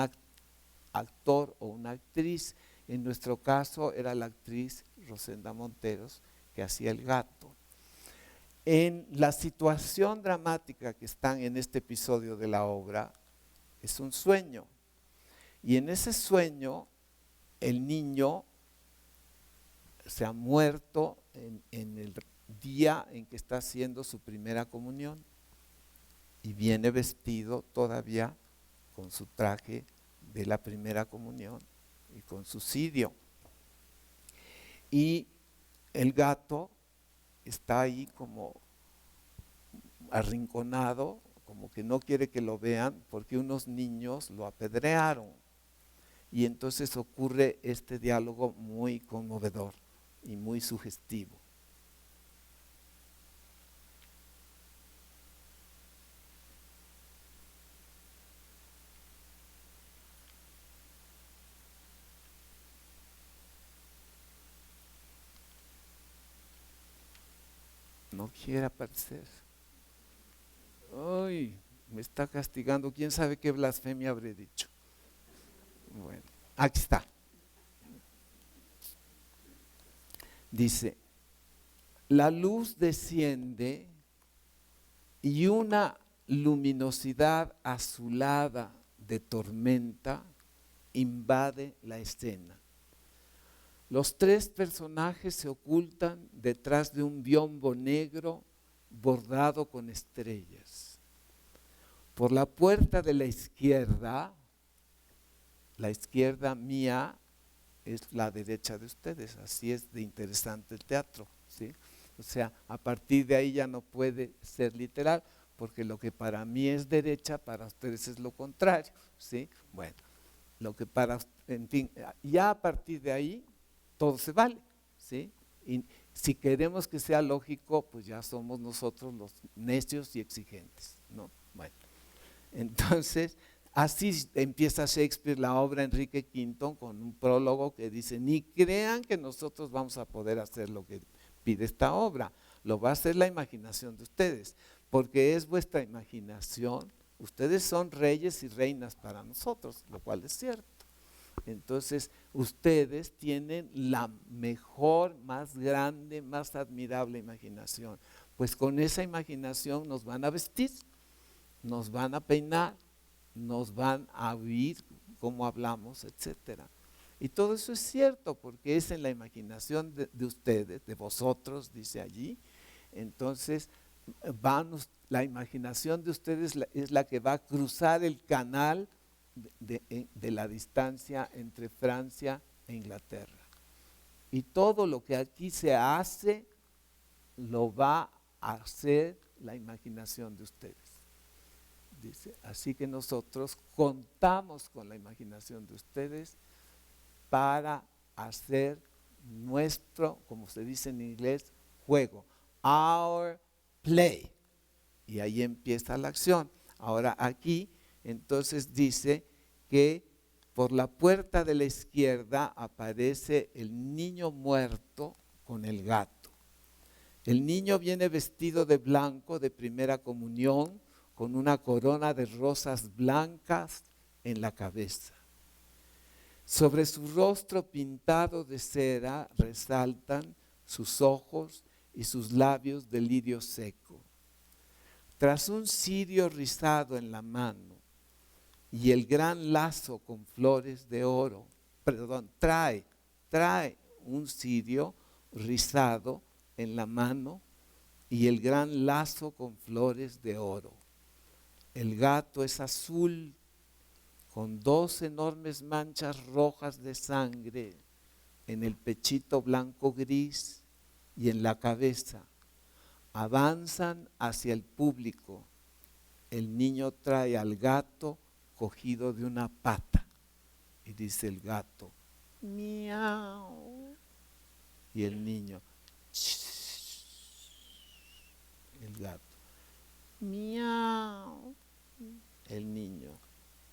actor o una actriz. En nuestro caso era la actriz Rosenda Monteros que hacía el gato. En la situación dramática que están en este episodio de la obra, es un sueño. Y en ese sueño, el niño se ha muerto en el día en que está haciendo su primera comunión y viene vestido todavía con su traje de la primera comunión y con su cirio. Y el gato está ahí como arrinconado, como que no quiere que lo vean porque unos niños lo apedrearon. Y entonces ocurre este diálogo muy conmovedor y muy sugestivo. No quiere aparecer. Ay, me está castigando. ¿Quién sabe qué blasfemia habré dicho? Bueno, aquí está. Dice, la luz desciende y una luminosidad azulada de tormenta invade la escena. Los 3 personajes se ocultan detrás de un biombo negro bordado con estrellas. Por la puerta de la izquierda mía, es la derecha de ustedes. Así es de interesante el teatro, ¿sí? O sea, a partir de ahí ya no puede ser literal, porque lo que para mí es derecha, para ustedes es lo contrario, ¿sí? Bueno, lo que en fin, ya a partir de ahí todo se vale, ¿sí? Y si queremos que sea lógico, pues ya somos nosotros los necios y exigentes, ¿no? Bueno, entonces, así empieza Shakespeare la obra Enrique V con un prólogo que dice: ni crean que nosotros vamos a poder hacer lo que pide esta obra, lo va a hacer la imaginación de ustedes, porque es vuestra imaginación. Ustedes son reyes y reinas para nosotros, lo cual es cierto. Entonces, ustedes tienen la mejor, más grande, más admirable imaginación. Pues con esa imaginación nos van a vestir, nos van a peinar, nos van a oír cómo hablamos, etcétera. Y todo eso es cierto, porque es en la imaginación de ustedes, de vosotros, dice allí. Entonces, la imaginación de ustedes es la que va a cruzar el canal de la distancia entre Francia e Inglaterra. Y todo lo que aquí se hace, lo va a hacer la imaginación de ustedes. Dice, así que nosotros contamos con la imaginación de ustedes para hacer nuestro, como se dice en inglés, juego, our play. Y ahí empieza la acción. Ahora aquí, entonces dice que por la puerta de la izquierda aparece el niño muerto con el gato. El niño viene vestido de blanco de primera comunión, con una corona de rosas blancas en la cabeza. Sobre su rostro pintado de cera resaltan sus ojos y sus labios de lirio seco. Tras un cirio rizado en la mano y el gran lazo con flores de oro, trae un cirio rizado en la mano y el gran lazo con flores de oro. El gato es azul, con 2 enormes manchas rojas de sangre en el pechito blanco gris y en la cabeza. Avanzan hacia el público. El niño trae al gato cogido de una pata y dice el gato: miau. Y el niño: el gato: miau. El niño: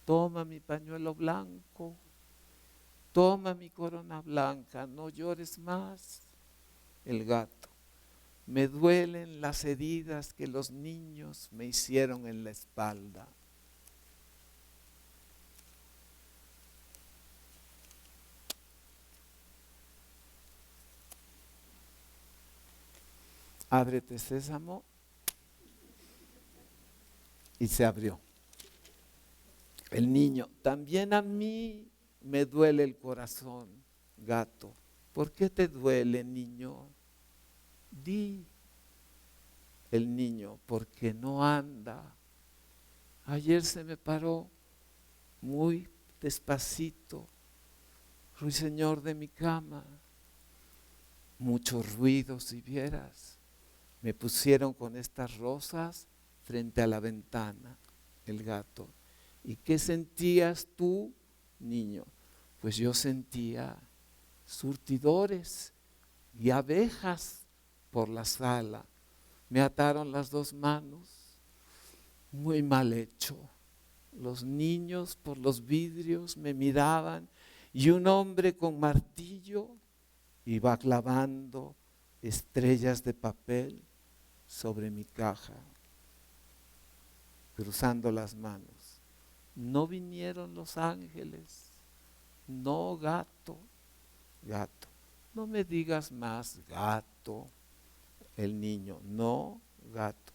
toma mi pañuelo blanco, toma mi corona blanca, no llores más. El gato: me duelen las heridas que los niños me hicieron en la espalda. Ábrete, sésamo. Y se abrió. El niño: también a mí me duele el corazón. Gato: ¿por qué te duele, niño? Di. El niño: porque no anda. Ayer se me paró muy despacito, ruiseñor de mi cama. Mucho ruido, si vieras. Me pusieron con estas rosas frente a la ventana. El gato: ¿y qué sentías tú, niño? Pues yo sentía surtidores y abejas por la sala. Me ataron las 2 manos. Muy mal hecho. Los niños por los vidrios me miraban y un hombre con martillo iba clavando estrellas de papel sobre mi caja, cruzando las manos. No vinieron los ángeles. No, gato. Gato: no me digas más, gato. El niño: no, gato.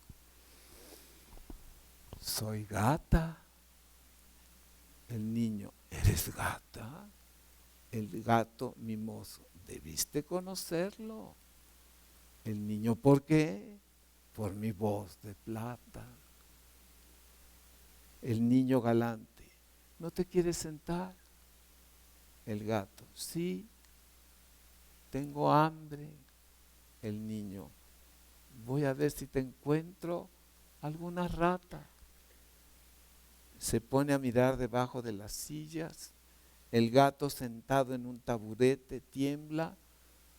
Soy gata. El niño: ¿eres gata? El gato mimoso: debiste conocerlo. El niño: ¿por qué? Por mi voz de plata. El niño galante: ¿no te quieres sentar? El gato, sí, tengo hambre. El niño, voy a ver si te encuentro alguna rata. Se pone a mirar debajo de las sillas. El gato sentado en un taburete tiembla.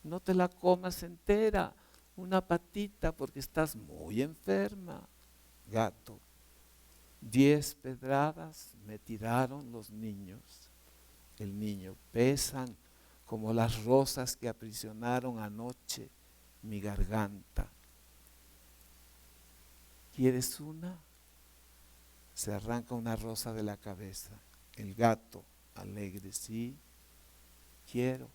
No te la comas entera, una patita porque estás muy enferma. Gato, 10 pedradas me tiraron los niños. El niño, pesan como las rosas que aprisionaron anoche mi garganta. ¿Quieres una? Se arranca una rosa de la cabeza. El gato, alegre, sí, quiero.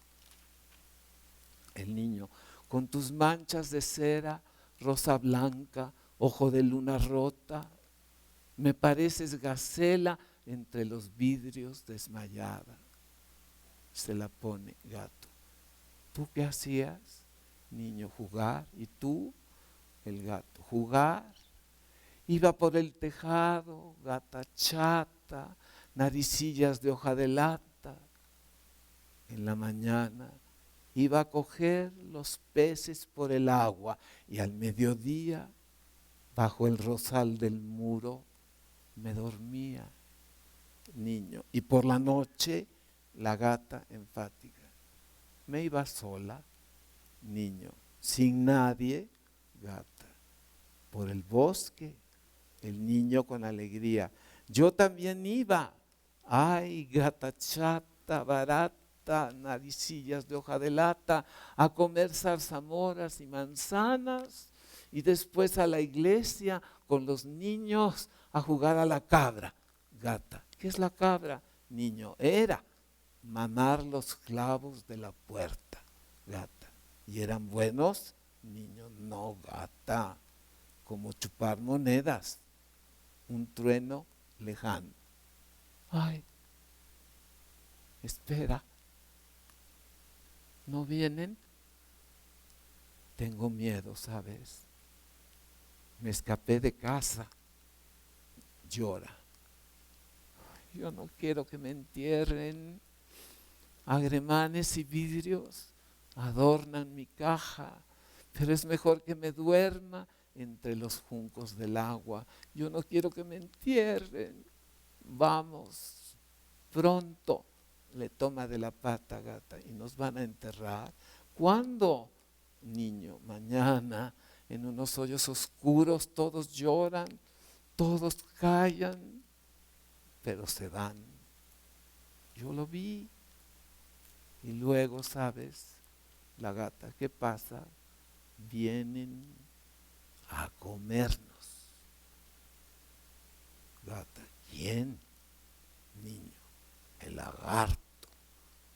El niño, con tus manchas de cera, rosa blanca, ojo de luna rota, me pareces gacela entre los vidrios desmayada. Se la pone, gato. ¿Tú qué hacías? Niño, jugar. ¿Y tú? El gato, jugar. Iba por el tejado, gata chata, naricillas de hoja de lata. En la mañana iba a coger los peces por el agua y al mediodía, bajo el rosal del muro, me dormía, niño. Y por la noche, la gata enfática. Me iba sola, niño, sin nadie, gata. Por el bosque, el niño con alegría. Yo también iba. Ay, gata chata, barata, naricillas de hoja de lata, a comer zarzamoras y manzanas, y después a la iglesia con los niños a jugar a la cabra. Gata, ¿qué es la cabra? Niño, era mamar los clavos de la puerta. Gata, ¿y eran buenos? Niño, no, gata, como chupar monedas. Un trueno lejano. Ay, espera, ¿no vienen? Tengo miedo, ¿sabes? Me escapé de casa. Llora. Yo no quiero que me entierren. Agremanes y vidrios adornan mi caja, pero es mejor que me duerma entre los juncos del agua. Yo no quiero que me entierren. Vamos, pronto. Le toma de la pata, gata, y nos van a enterrar. ¿Cuándo? Niño, mañana, en unos hoyos oscuros, todos lloran, todos callan, pero se van. Yo lo vi. Y luego, ¿sabes? La gata, ¿qué pasa? Vienen a comernos. Gata, ¿quién? Niño, el lagarto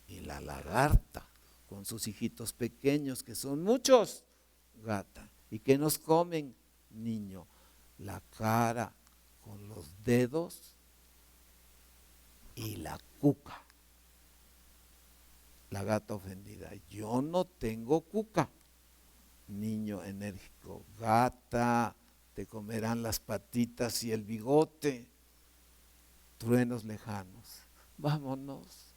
y la lagarta con sus hijitos pequeños, que son muchos. Gata, ¿y qué nos comen? Niño, la cara con los dedos y la cuca. La gata ofendida, yo no tengo cuca. Niño enérgico, gata, te comerán las patitas y el bigote. Truenos lejanos, vámonos,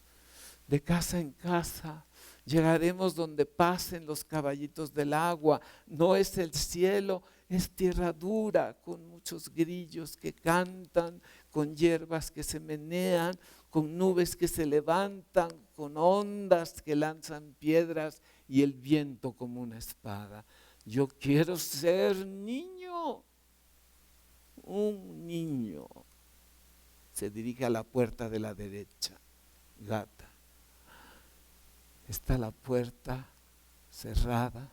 de casa en casa, llegaremos donde pasen los caballitos del agua. No es el cielo, es tierra dura, con muchos grillos que cantan, con hierbas que se menean, con nubes que se levantan, con ondas que lanzan piedras y el viento como una espada. Yo quiero ser niño, un niño. Se dirige a la puerta de la derecha. Gata, está la puerta cerrada.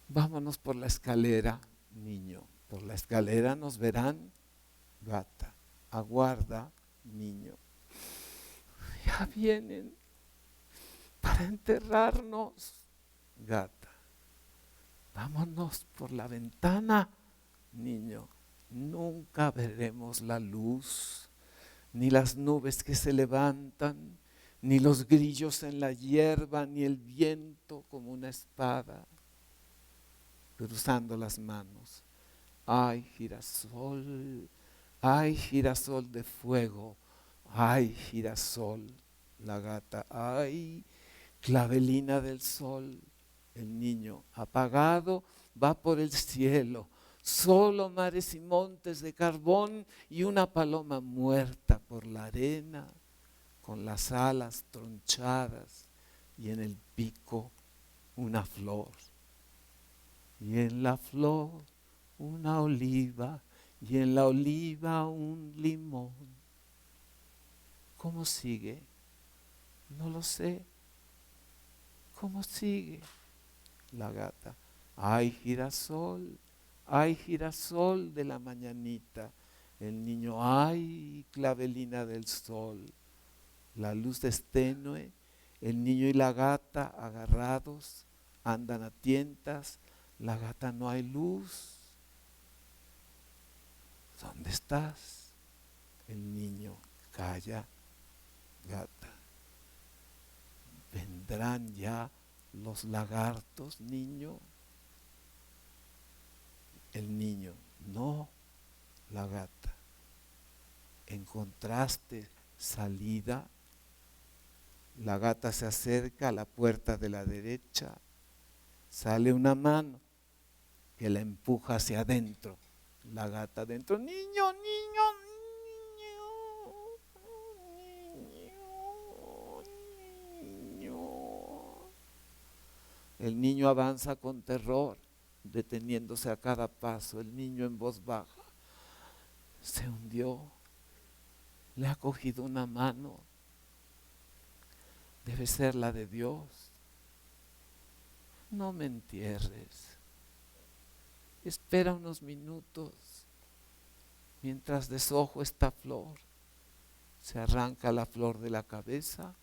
Vámonos por la escalera, niño. Por la escalera nos verán. Gata, aguarda, niño. Ya vienen para enterrarnos. Gata, vámonos por la ventana, niño. Nunca veremos la luz, ni las nubes que se levantan, ni los grillos en la hierba, ni el viento como una espada, cruzando las manos. Ay, girasol de fuego, ay, girasol, La gata, ay, clavelina del sol. El niño, apagado, va por el cielo. Solo mares y montes de carbón y una paloma muerta por la arena, con las alas tronchadas y en el pico una flor. Y en la flor una oliva y en la oliva un limón. ¿Cómo sigue? No lo sé. ¿Cómo sigue? La gata, ay girasol de la mañanita. El niño, ay clavelina del sol. La luz es tenue, el niño y la gata agarrados andan a tientas. La gata, no hay luz. ¿Dónde estás? El niño, calla, gata. ¿Vendrán ya los lagartos, niño? El niño, no. La gata, ¿encontraste salida? La gata se acerca a la puerta de la derecha. Sale una mano que la empuja hacia adentro. La gata adentro, niño, niño, niño. El niño avanza con terror, deteniéndose a cada paso. El niño en voz baja, se hundió. Le ha cogido una mano. Debe ser la de Dios. No me entierres. Espera unos minutos mientras deshojo esta flor. Se arranca la flor de la cabeza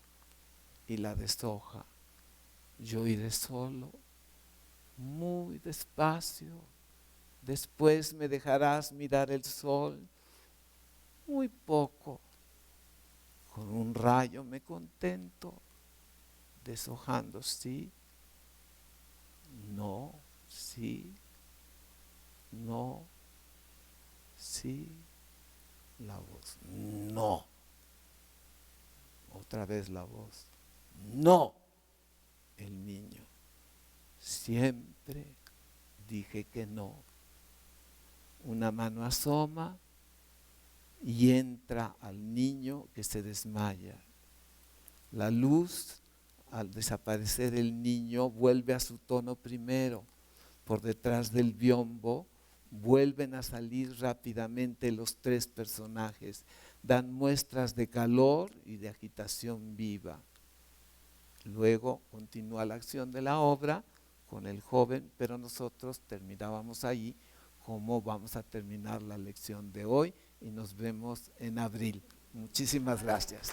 y la deshoja. Yo iré solo, muy despacio. Después me dejarás mirar el sol, muy poco. Con un rayo me contento, deshojando sí, no, sí, no, sí. La voz, no. Otra vez la voz, no. El niño, siempre dije que no. Una mano asoma y entra al niño que se desmaya. La luz, al desaparecer el niño, vuelve a su tono primero. Por detrás del biombo vuelven a salir rápidamente los tres personajes. Dan muestras de calor y de agitación viva. Luego continúa la acción de la obra con el joven, pero nosotros terminábamos ahí como vamos a terminar la lección de hoy y nos vemos en abril. Muchísimas gracias.